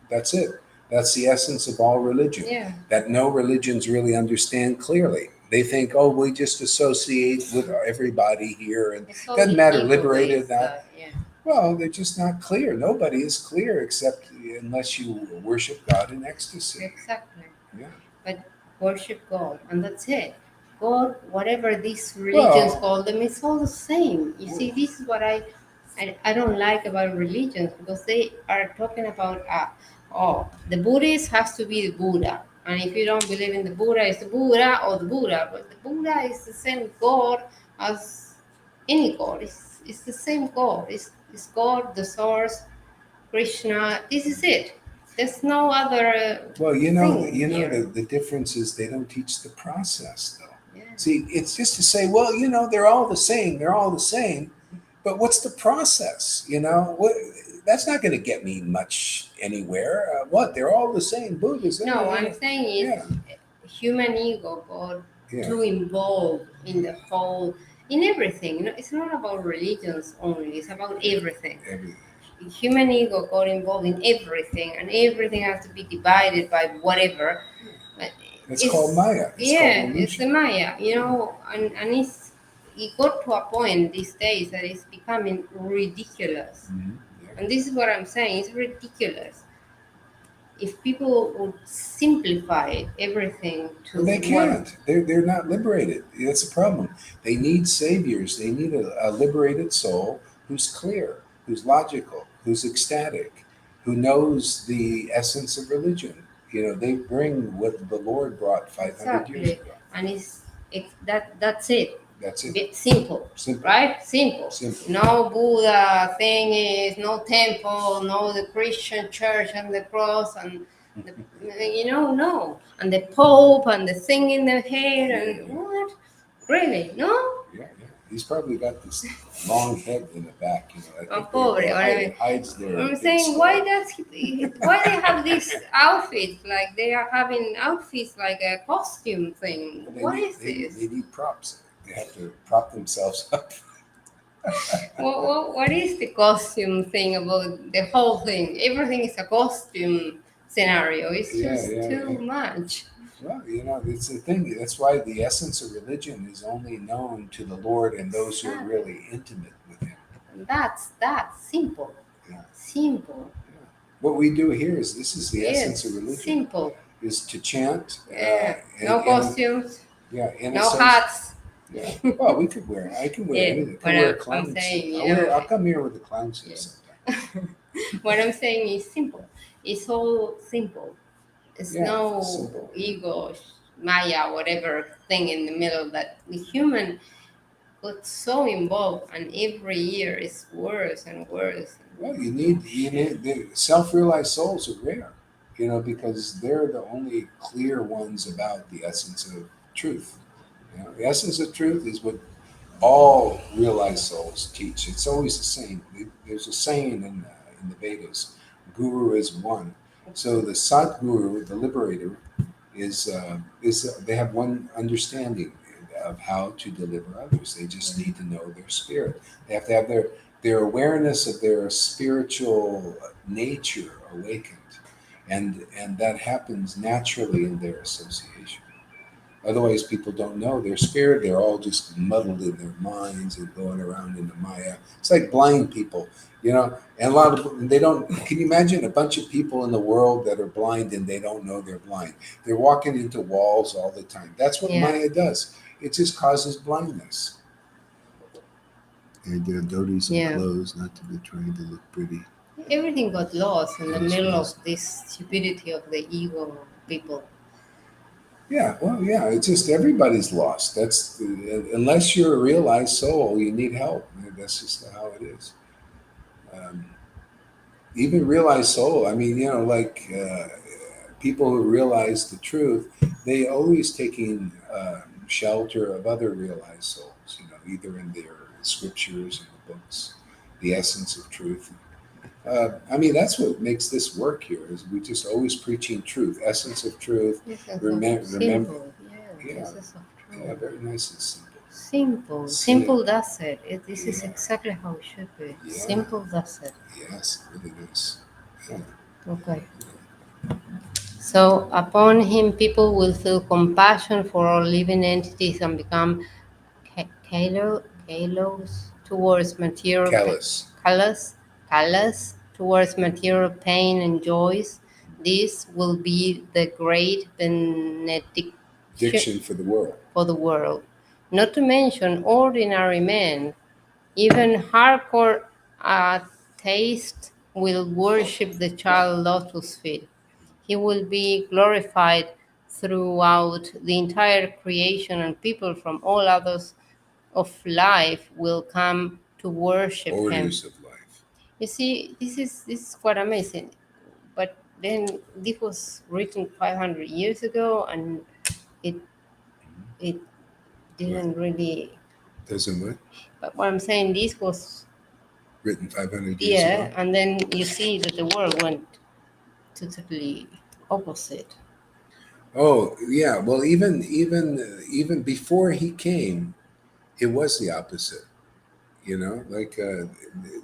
That's it. That's the essence of all religion. Yeah. That no religions really understand clearly. They think, oh, we just associate with everybody here, and It's it all doesn't matter, ego-based liberated. stuff. Yeah. Well, they're just not clear. Nobody is clear except unless you worship God in ecstasy. Exactly. Yeah. But worship God, and that's it. God, whatever these religions Well, call them, it's all the same. You see, this is what I don't like about religions, because they are talking about, oh, the Buddhist has to be the Buddha. And if you don't believe in the Buddha, it's the Buddha or the Buddha. But the Buddha is the same God as any God. It's the same God. It's God, the source, Krishna. This is it. There's no other well, thing the, here. the difference is they don't teach the process, though. Yeah. See, it's just to say, well, they're all the same. They're all the same. But what's the process? That's not going to get me much anywhere. What? They're all the same. Buddhists. No, what I'm saying is Yeah. human ego got Yeah. too involved in the whole, in everything. It's not about religions only. It's about everything. Everything. Human ego got involved in everything, and everything has to be divided by whatever. But It's called Maya. It's called illusion. it's the Maya, and it got to a point these days that it's becoming ridiculous. Mhm. Yeah. And this is what I'm saying, it's ridiculous. If people would simplify everything to Well, they what, can't. They're not liberated. That's the problem. They need saviors. They need a liberated soul who's clear, who's logical, who's ecstatic, who knows the essence of religion. They bring what the Lord brought 500 years exactly, ago. and that's it. That's it. Simple, Simple. right? Simple. Simple. No Buddha thing is, no temple, no the Christian church and the cross, and no, and the Pope and the thing in the hair, and what? Really? No? Yeah. He's probably got this long head in the back. I think Pobre. it hides their. I'm big saying, skull. why they have these outfits, like they are having outfits like a costume thing? What is this? They need props. They have to prop themselves up. What is the costume thing about the whole thing? Everything is a costume scenario. It's just too much. Well, it's the thing. That's why the essence of religion is only known to the Lord and those who are really intimate with Him. And that's simple. Yeah. Simple. Yeah. What we do here is this is the essence of religion. Simple. Is to chant. No costumes. Yeah. No hats. Yeah. Well, we could wear. I can wear anything. I can wear a clown suit. I'll come here with a clown suit sometime. What I'm saying is simple. It's all simple. It's no simple. ego, Maya, whatever thing in the middle that the human got so involved, and every year it's worse and worse. Well, you need the self-realized souls are rare, because they're the only clear ones about the essence of truth. The essence of truth is what all realized souls teach. It's always the same. There's a saying in the Vedas: "Guru is one." So the Sadguru, the liberator, is they have one understanding of how to deliver others. They just need to know their spirit. They have to have their awareness of their spiritual nature awakened, and that happens naturally in their association. Otherwise, people don't know their spirit. They're all just muddled in their minds and going around in the Maya. It's like blind people, and a lot of they don't. Can you imagine a bunch of people in the world that are blind and they don't know they're blind? They're walking into walls all the time. That's what Maya does. It just causes blindness. And devotees and clothes, not to be trying to look pretty. Everything got lost in the middle of this stupidity of the ego people. Yeah, it's just everybody's lost. That's unless you're a realized soul, you need help. That's just how it is. Even realized soul, people who realize the truth, they always taking shelter of other realized souls, either in their scriptures and the books, the essence of truth. That's what makes this work here, is we just always preaching truth, essence of truth. Remember, essence of truth. Yeah, very nice and simple. Simple does it. This is exactly how it should be. Yeah. Simple does it. Yes, really nice. Yeah. Okay. So upon him, people will feel compassion for all living entities and become callous towards material Callous. callous, callous towards material pain and joys. This will be the great benediction Diction for the world. for the world. Not to mention ordinary men, even hardcore atheists will worship the child lotus feet. He will be glorified throughout the entire creation, and people from all others of life will come to worship him. Orders of life. You see, this is quite amazing. But then this was written 500 years ago, and it it What? didn't really. Doesn't what? But what I'm saying, this was, Written 500 years ago? yeah, and then you see that the world went totally opposite. Oh, yeah. Well, even before he came, it was the opposite. Like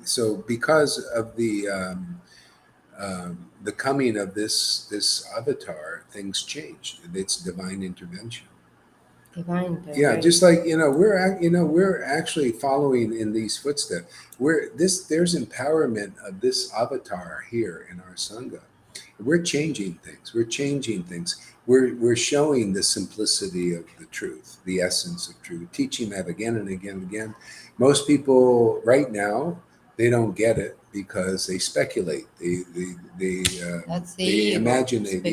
so because of the coming of this avatar, things changed. It's divine intervention. Divine Yeah, intervention. just like we're actually following in these footsteps. There's empowerment of this avatar here in our sangha. We're changing things. We're changing things. We're showing the simplicity of the truth, the essence of truth, teaching that again and again and again. Most people right now, they don't get it because they speculate. That's the They ego. imagine they want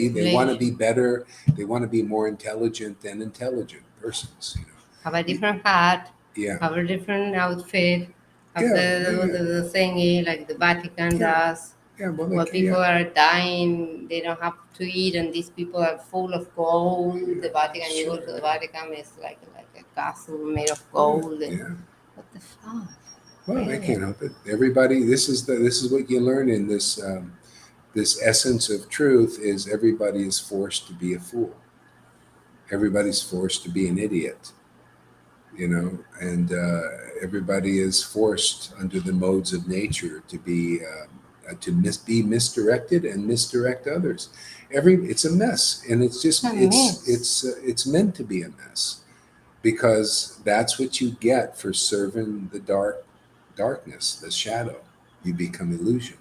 to Speculation. be better. They want to be more intelligent than intelligent persons. Have a different hat, Yeah, have a different outfit, have yeah, the thingy like the Vatican yeah, does. yeah. Well, Where like, people yeah, are dying, they don't have to eat, and these people are full of gold. The Vatican, you go sure, to the Vatican, it's like a castle made of yeah, gold. And yeah. what the fuck? Well, I Really? can't help it. Everybody, this is what you learn in this essence of truth is everybody is forced to be a fool. Everybody's forced to be an idiot. And everybody is forced under the modes of nature to be misdirected and misdirect others. It's a mess, and it's It's just a mess. it's meant to be a mess because that's what you get for serving the darkness, the shadow. You become illusioned.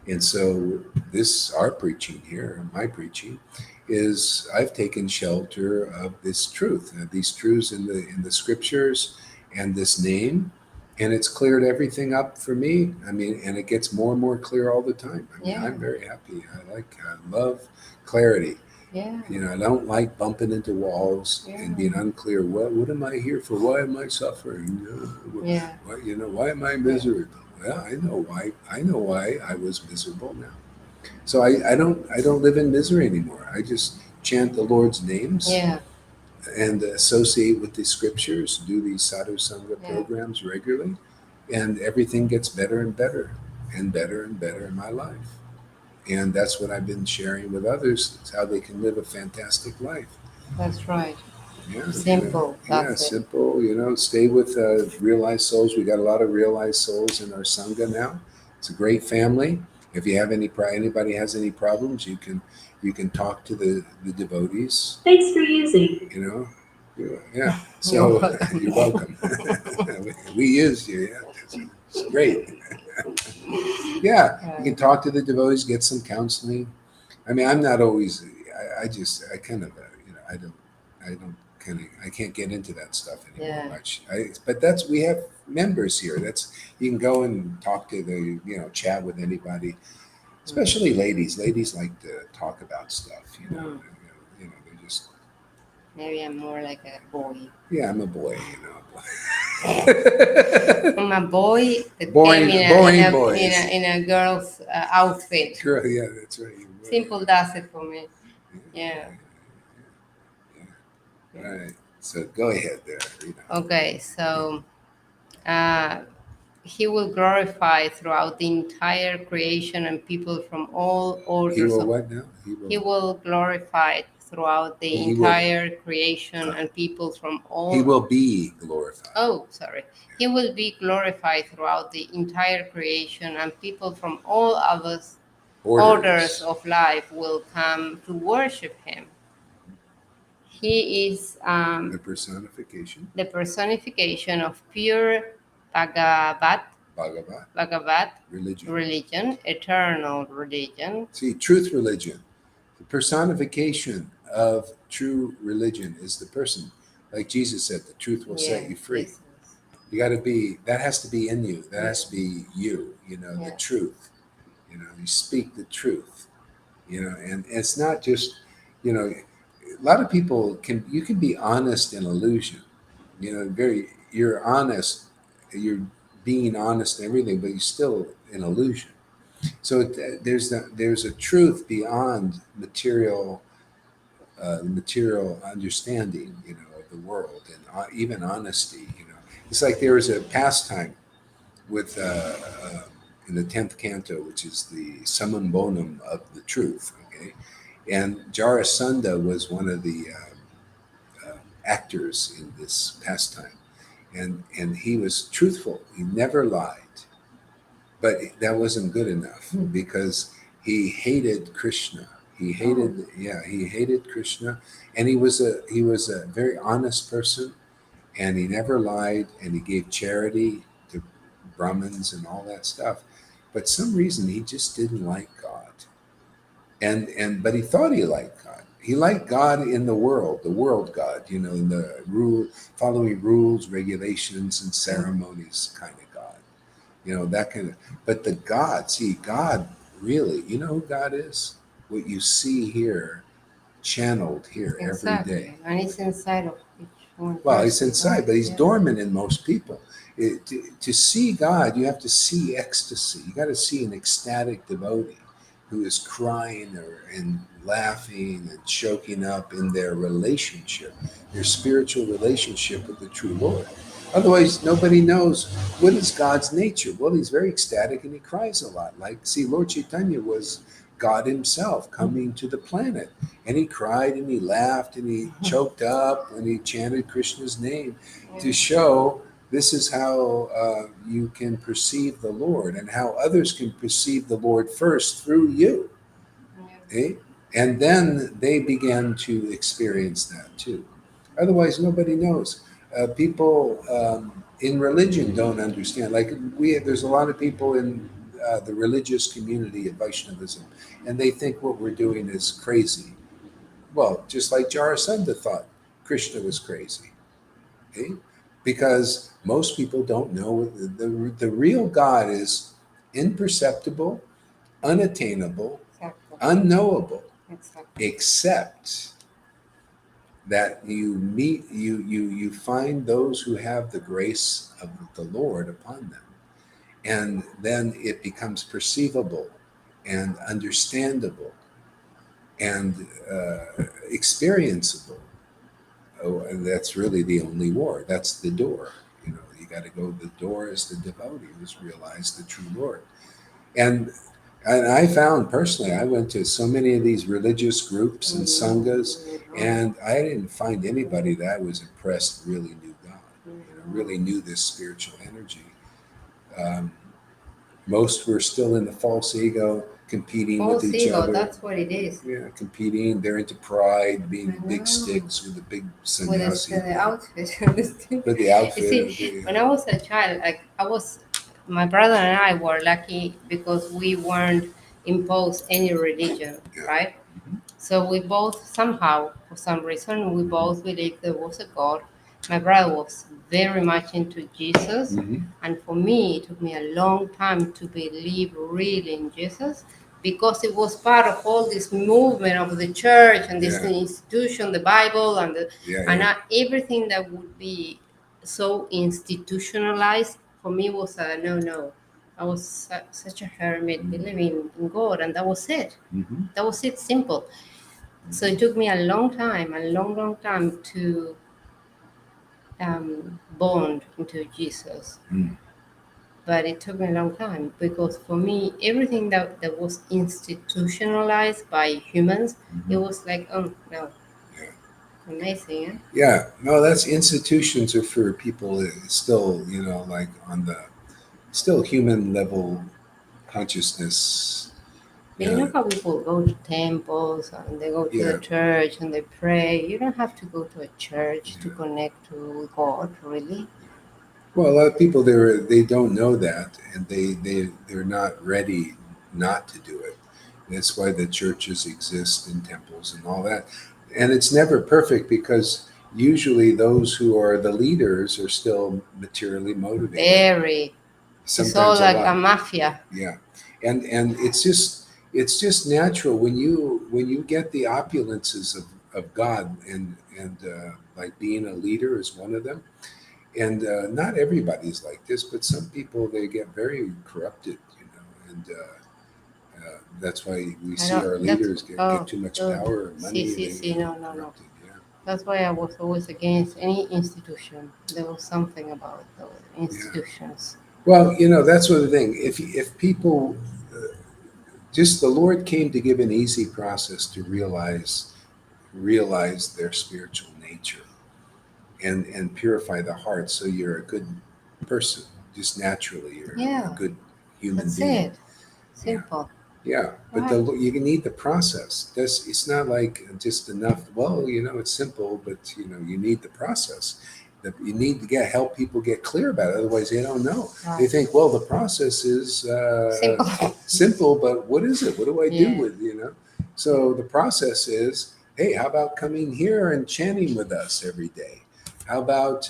And so this our preaching here, my preaching, is I've taken shelter of this truth, these truths in the scriptures and this name, and it's cleared everything up for me. I mean, and it gets more and more clear all the time. I mean, Yeah, I'm very happy. I love clarity. yeah, I don't like bumping into walls yeah, and being unclear. What am I here for? Why am I suffering? yeah, Why am I yeah, miserable? Well, I know why. I know why I was miserable now. So I don't live in misery anymore. I just chant the Lord's names yeah, and associate with the scriptures, do these sadhu sangha yeah. programs regularly, and everything gets better and better and better and better in my life. And that's what I've been sharing with others, is how they can live a fantastic life. That's right. Yeah, Simple. yeah, That's it. simple. Stay with realized souls. We got a lot of realized souls in our sangha now. It's a great family. If you have anybody has any problems, you can talk to the devotees. Thanks for using. Yeah. You're So welcome. you're welcome. We used you. Yeah, it's great. Yeah, you can talk to the devotees, get some counseling. I mean, I'm not always. I kind of, I can't get into that stuff anymore Yeah. much. But we have members here. You can go and talk to chat with anybody, especially ladies. Ladies like to talk about stuff. Mm. They're just, Maybe I'm more like a boy. yeah, I'm a boy. I'm a boy that came Boy, boys. in a girl's outfit. Girl, yeah, that's right. Simple does it for me. Yeah. All right. So go ahead there. Okay, so uh, he will glorify throughout the entire creation and people from all He orders will of. what now? He will glorify throughout the He will. entire creation and people from He all. will be glorified. Oh, sorry. He will be glorified throughout the entire creation and people from all others orders of life will come to worship him. He is the personification, the personification of pure Bhagavat, Bhagavat, Bhagavat religion. religion, eternal religion. See, truth religion. The personification of true religion is the person. Like Jesus said, the truth will set you free. Yes, You got to be, that has to be in you. That has yes, to be you, the yes. truth. You speak the truth, and it's not just, a lot of people you can be honest in illusion, you're honest, you're being honest in everything, but you're still an illusion. So there's a truth beyond material understanding, of the world, and even honesty. It's like there was a pastime with in the 10th canto, which is the summum bonum of the truth. Okay, and Jarasandha was one of the actors in this pastime, and he was truthful. He never lied. But that wasn't good enough because he hated Krishna. He hated Krishna, and he was a very honest person, and he never lied, and he gave charity to Brahmins and all that stuff. But some reason he just didn't like God, but he thought he liked God. He liked God in the world God, in the following rules, regulations, and ceremonies kind of God. That kind of, but the God, see, God really, who God is? What you see here, channeled here every day. And it's inside of each one. Well, he's inside, right? but he's dormant in most people. To see God, you have to see ecstasy. You got to see an ecstatic devotee who is crying and laughing and choking up in their relationship, their spiritual relationship with the true Lord. Otherwise, nobody knows what is God's nature. Well, he's very ecstatic and he cries a lot. See, Lord Caitanya was God himself coming to the planet. And he cried and he laughed and he choked up and he chanted Krishna's name to show this is how you can perceive the Lord and how others can perceive the Lord first through you. Okay? And then they began to experience that too. Otherwise, nobody knows. People in religion don't understand. Like there's a lot of people in the religious community of Vaishnavism, and they think what we're doing is crazy. Well, just like Jarasandha thought Krishna was crazy. Okay? Because most people don't know the real God is imperceptible, unattainable, unknowable, except that you find those who have the grace of the Lord upon them, and then it becomes perceivable and understandable and experienceable. Oh, and that's really the only war. That's the door. You got to go. The door is the devotee who's realized the true Lord. And I found personally, I went to so many of these religious groups and sanghas, and I didn't find anybody that I was impressed really knew God, really knew this spiritual energy. Most were still in the false ego, competing with each other. That's what it is. Yeah, competing. They're into pride, being big sticks with a big sannyasi. With the outfit. With the outfit. See, when I was a child, my brother and I were lucky because we weren't imposed any religion, right? Mm-hmm. So we both somehow, for some reason, we both believed there was a God. My brother was very much into Jesus, and for me, it took me a long time to believe really in Jesus because it was part of all this movement of the church and this institution, the Bible, and everything that would be so institutionalized for me was a no. I was such a hermit, believing in God, and that was it. That was it, simple. So it took me a long time to bond into Jesus. But it took me a long time because for me, everything that was institutionalized by humans, it was like, oh, no. Yeah. Amazing, yeah? Yeah. No, that's institutions are for people still, like on the still human level consciousness. You know how people go to temples and they go to the Yeah, church and they pray? You don't have to go to a church to yeah. connect to God, really. Well, a lot of people they don't know that, and they're not ready not to do it. That's why the churches exist and temples and all that. And it's never perfect because usually those who are the leaders are still materially motivated. Very. It's all Sometimes a like a lot. mafia. Yeah, and it's just natural when you get the opulences of God and like being a leader is one of them. And not everybody's like this, but some people they get very corrupted, and that's why we I see don't. our That's leaders get oh too much oh. power and See, money. see, They see. get No, no, no. corrupted. Yeah, That's why I was always against any institution. There was something about those yeah. institutions. Well, that's one of the thing. If people just the Lord came to give an easy process to realize their spiritual nature and purify the heart, so you're a good person. Just naturally, you're a Yeah, good human that's being. it. Yeah. Simple. Yeah, but Right. you need the process. It's not like just enough. Well, it's simple, but you need the process. You need to help people get clear about it. Otherwise, they don't know. They Right. think, well, the process is Simple. simple, but what is it? What do I do Yeah. with? Yeah. So the process is, hey, how about coming here and chanting with us every day? How about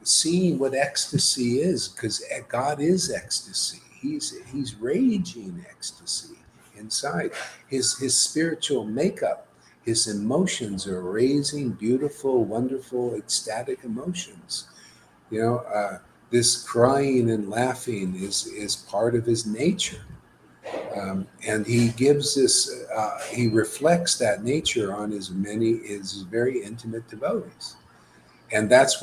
seeing what ecstasy is, because God is ecstasy. He's raging ecstasy inside. His spiritual makeup, his emotions are raising beautiful, wonderful, ecstatic emotions. You know, this crying and laughing is part of his nature. And he gives this, he reflects that nature on his very intimate devotees, and that's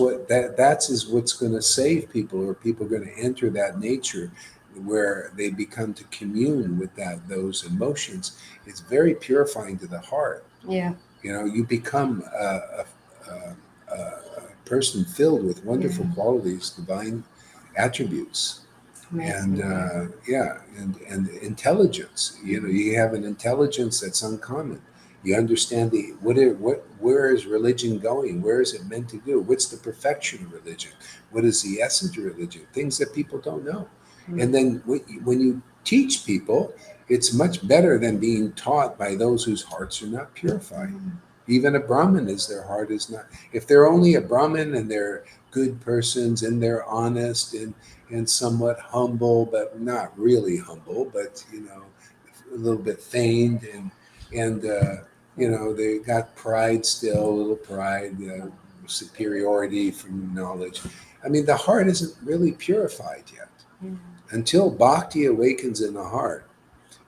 is what's going to save people, or people are going to enter that nature where they become to commune with those emotions. It's very purifying to the heart. Yeah. You become a person filled with Yeah. wonderful qualities, divine attributes, and Amazing. Yeah. yeah, and intelligence. You have an intelligence that's uncommon. You understand where is religion going? Where is it meant to do? What's the perfection of religion? What is the essence of religion? Things that people don't know. Mm. And then when you teach people, it's much better than being taught by those whose hearts are not purified. Mm. Even a Brahmin is their heart is not. If they're only a Brahmin and they're good persons and they're honest and somewhat humble, but not really humble, but a little bit feigned, and they got pride still, a little pride, superiority from knowledge. I mean, the heart isn't really purified yet. Yeah. Until bhakti awakens in the heart,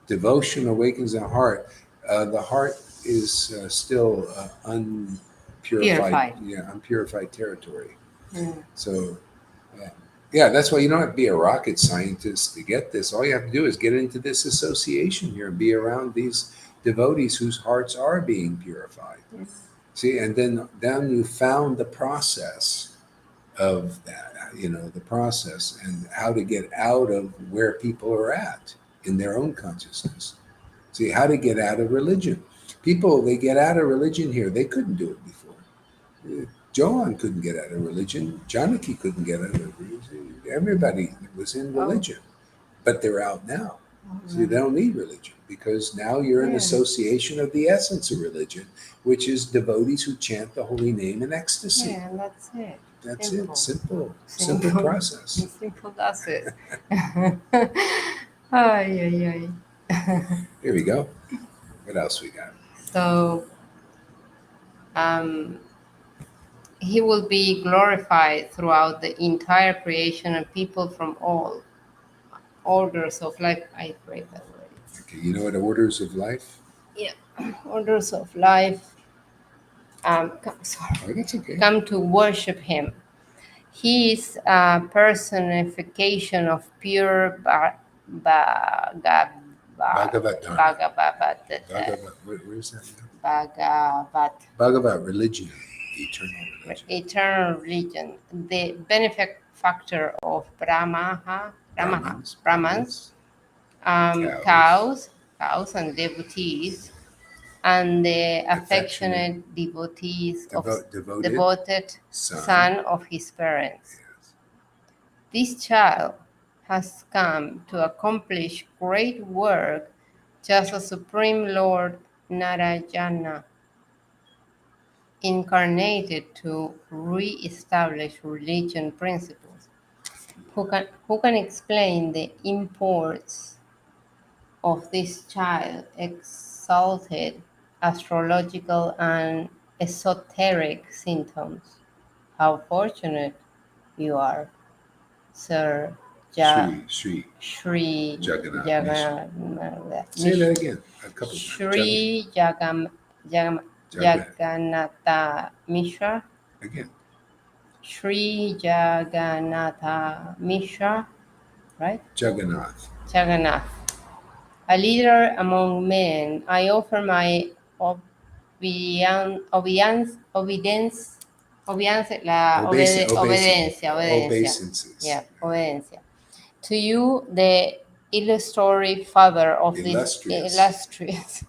devotion awakens in the heart is still unpurified, Purified. unpurified territory. Yeah. So uh, yeah, that's why you don't have to be a rocket scientist to get this. All you have to do is get into this association here and be around these devotees whose hearts are being purified. Yes. See, and then you found the process of that, the process and how to get out of where people are at in their own consciousness. See, how to get out of religion. People, they get out of religion here. They couldn't do it before. Johan couldn't get out of religion. Janaki couldn't get out of religion. Everybody was in Oh. religion, but they're out now. All So they right. don't need religion because now you're an Yeah. association of the essence of religion, which is devotees who chant the holy name in ecstasy. Yeah. That's it. That's it. Simple. Simple Simple. process. Simple. That's it. Ay, ay, ay. Here we go. What else we got? So um, he will be glorified throughout the entire creation, and people from all orders of life. I read that word. Okay, you know what orders of life? Yeah, orders of life. Sorry, Oh, that's okay. come to worship him. He is a personification of pure Bhagavat Dharma. Bhagavat, Bhagavat. Where's that now? Bhagavat, Bhagavat religion, eternal religion. eternal religion, the benefactor of Brahmins. Brahmans, Brahmins. Cows. cows and devotees, and the Affectionate. affectionate devotees of Devoted. devoted Son. son of his parents. Yes. This child has come to accomplish great work, just as Supreme Lord Narayana incarnated to re-establish religion principles. Who can explain the imports of this child exalted astrological and esoteric symptoms? How fortunate you are, Sir Sri. Sri. Shri Jagannath Mishra. Jagannath Say that again. A couple of times. Shri Jaga. Jagannatha Mishra. Again. Shri Jagannatha Mishra, right? Jagannath. Jagannath. A leader among men, I offer my Obeisances. yeah, obediencia. To you, the illustrious father of this Illustrious. illustrious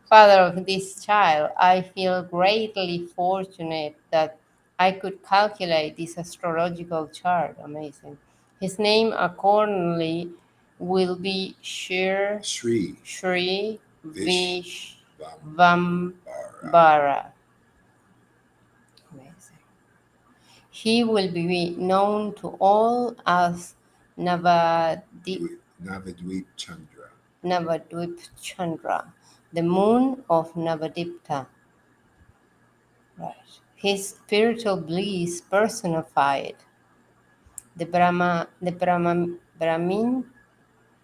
father of this child, I feel greatly fortunate that I could calculate this astrological chart. Amazing. His name accordingly will be Sri. Shri Vambara. Vishvambara. Amazing. He will be known to all as Navadvip Chandra. Navadvip Chandra, the moon of Navadipta. Right. His spiritual bliss personified. Brahmin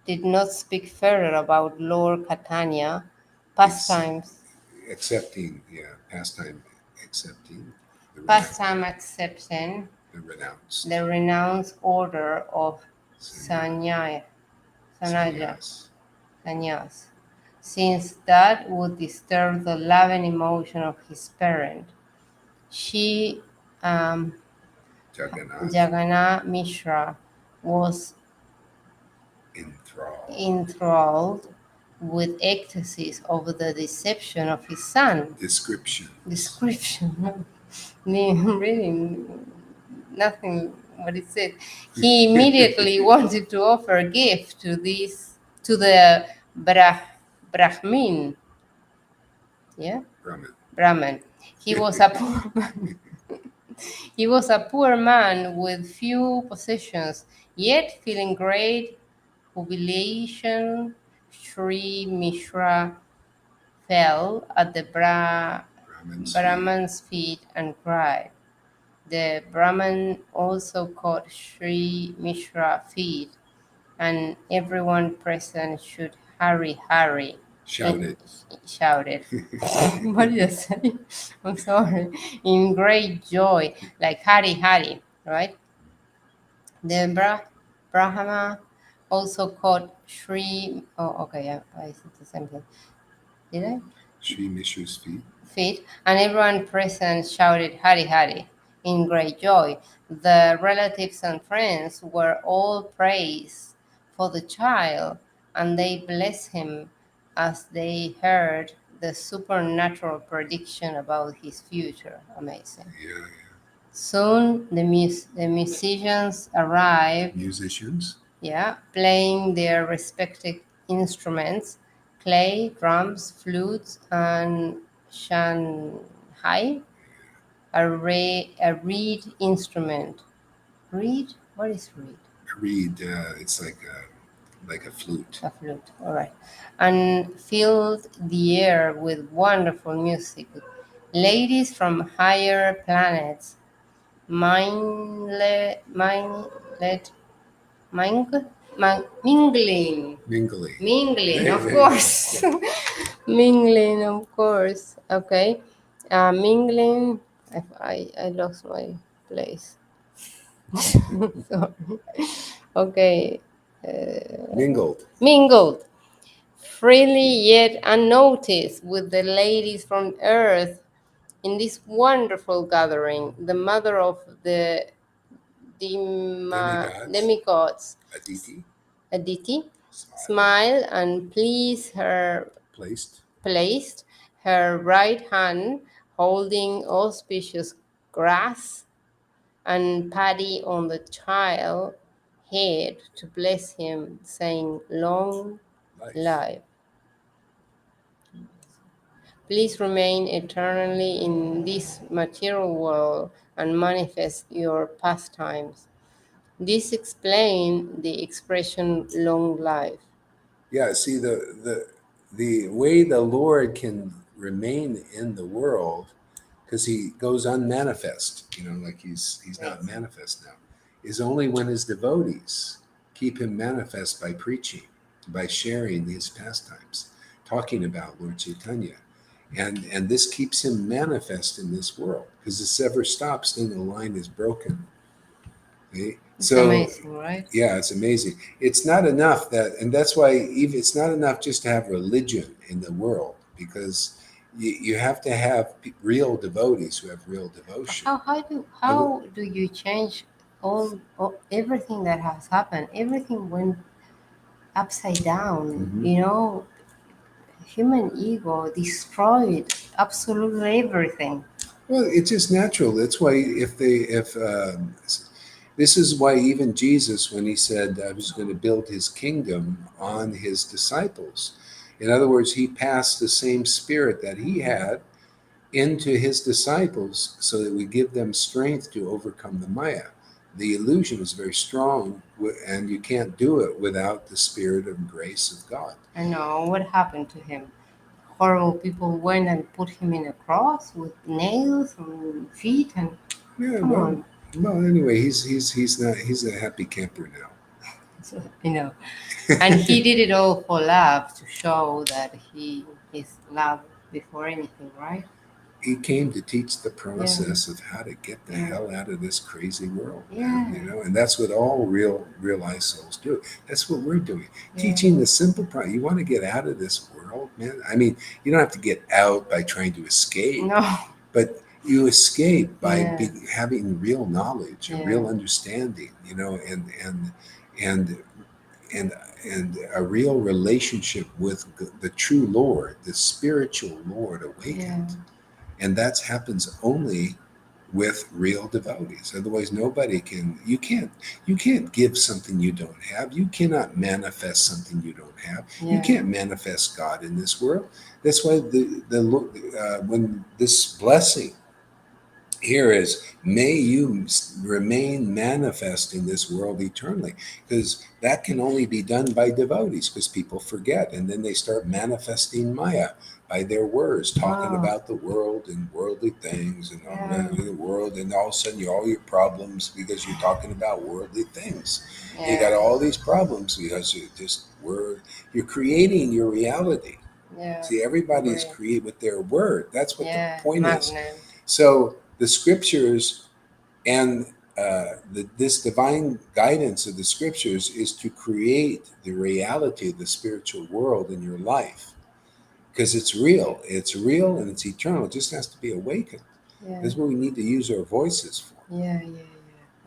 did not speak further about Lord Caitanya pastimes, Accepting, accepting pastime accepting the renounced order of sannyas. sannyas, since that would disturb the loving emotion of his parent. She Jagannath. Jagannath Mishra was enthralled with ecstasies over the deception of his son. Description. Really, nothing what it said. He immediately wanted to offer a gift to the Brahmin. Yeah, Brahman. He was a poor man. He was a poor man with few possessions, yet feeling great jubilation. Sri Mishra fell at the Brahman's feet and cried. The Brahman also caught Sri Mishra's feet, and everyone present should hurry. Shouted. Shouted. What did I say? I'm sorry. In great joy, like Hari, right? The Brahma also caught Sri. Oh, okay, yeah, I said the same thing. Did I? Sri Mishra's Feet, and everyone present shouted Hari in great joy. The relatives and friends were all praised for the child, and they blessed him as they heard the supernatural prediction about his future. Amazing. Yeah. Soon the musicians arrived. Musicians? Yeah, playing their respective instruments, clay, drums, flutes, and Shanghai, a reed instrument. Reed? What is reed? Reed, it's like a flute. A flute, all right. And filled the air with wonderful music. Ladies from higher planets mindlet, mingling, of course. Mingling, of course. Okay. Mingling. I lost my place. Sorry. Okay. Mingled freely yet unnoticed with the ladies from earth in this wonderful gathering. The mother of the demigods, Aditi. Aditi, smiled and Placed. placed her right hand holding auspicious grass and paddy on the child's head to bless him, saying, "Long Life. life. Please remain eternally in this material world and manifest your pastimes." This explains the expression long life. Yeah, see the way the Lord can remain in the world, because he goes unmanifest, like he's not manifest now, is only when his devotees keep him manifest by preaching, by sharing these pastimes, talking about Lord Caitanya. And this keeps him manifest in this world, because if this ever stops, then the line is broken. Okay? It's So amazing, right? yeah, it's amazing. It's not enough and that's why even it's not enough just to have religion in the world, because you have to have real devotees who have real devotion. How do you change all everything that has happened? Everything went upside down. Mhm. You know, human ego destroyed absolutely everything. Well, it's just natural. That's why if this is why even Jesus, when he said I was going to build his kingdom on his disciples, in other words, he passed the same spirit that he had into his disciples so that we give them strength to overcome the Maya. The illusion is very strong, and you can't do it without the spirit and grace of God. I know what happened to him. Horrible people went and put him in a cross with nails and feet and Yeah, come on. well. Anyway, he's not he's a happy camper now. So, and he did it all for love to show that he is love before anything, right? He came to teach the Yeah, process of how to get the yeah, hell out of this crazy world, man. yeah, And that's what all realized souls do. That's what we're doing, yeah. teaching the simple process. You want to get out of this world, man. I mean, you don't have to get out by trying to escape, No, but you escape by yeah, having real knowledge, a yeah, real understanding, and and and a real relationship with the true Lord, the spiritual Lord yeah, awakened. And that happens only with real devotees. Otherwise, nobody can. You can't give something you don't have. You cannot manifest something you don't have. You yeah, can't manifest God in this world. That's why when this blessing here is, may you remain manifest in this world eternally, because that can only be done by devotees, because people forget and then they start manifesting Maya by their words, talking wow, about the world and worldly things and all yeah, the world, and all of a sudden all your problems because you're talking about worldly things. You got yeah, all these problems because you're creating your reality. yeah, See, everybody's agree. create with their word. That's what the Yeah, point is. magnet. So the scriptures and this divine guidance of the scriptures is to create the reality of the spiritual world in your life, because it's real. It's real and it's eternal. It just has to be awakened. Yeah, That's what we need to use our voices for. yeah, yeah,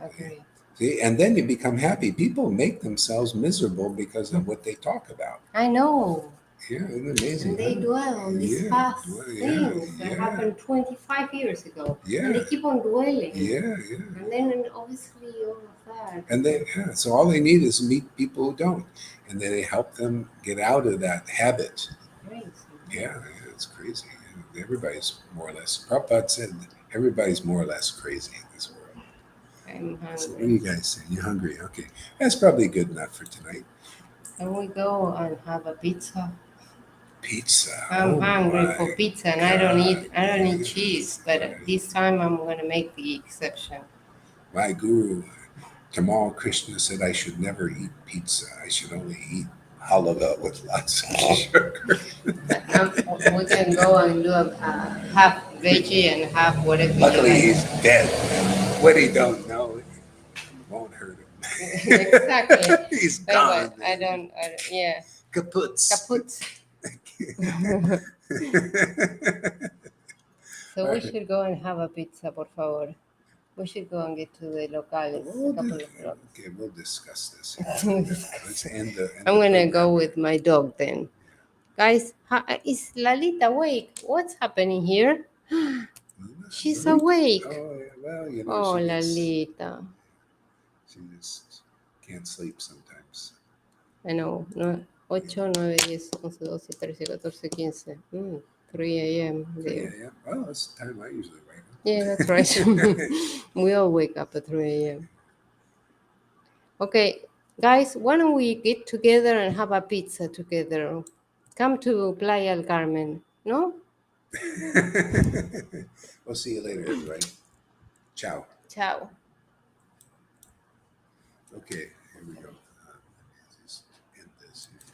yeah, agree. See, and then you become happy. People make themselves miserable because of what they talk about. I know. Yeah, isn't it And amazing, they huh? dwell on these Yeah, past well, yeah, things that yeah, happened 25 years ago. And they yeah, keep on dwelling. yeah, yeah. And then obviously all of that. And they, yeah, so all they need is meet people who don't, and then they help them get out of that habit. Crazy. Yeah, yeah, it's crazy. Everybody's more or less. Prabhupada said everybody's more or less crazy in this world. I'm So what do hungry. you guys say? You're hungry? Okay, that's probably good enough for tonight. Can we go and have a pizza? Pizza. I'm Oh hungry for my pizza and God. I don't eat cheese, Yes. but this time I'm gonna make the exception. My guru, Tamal Krishna, said I should never eat pizza. I should only eat halava with lots of sugar. We can go and do a half veggie and half whatever you Luckily, like. he's dead. What he don't know, it won't hurt him. Exactly. He's But gone, man. yeah, Kaputs. kaput. So All we right. should go and have a pizza, por favor. We should go and get to the locales. A couple of locales. Okay, we'll discuss this. Let's end the. I'm the gonna go program with my dog then. Guys, is Lalita awake? What's happening here? here. She's Lolita? awake. Oh, yeah, well, Oh, she Lalita. just can't sleep sometimes. I know. No, 8, 9, 10, 11, 12, 13, 14, 15. 3 a.m. 3 There. a.m. Well, that's the time I usually wake up. Yeah, that's right. We all wake up at 3 a.m. Okay, guys, why don't we get together and have a pizza together? Come to Playa del Carmen, no? We'll see you later, everybody. Ciao. Ciao. Okay, here we go.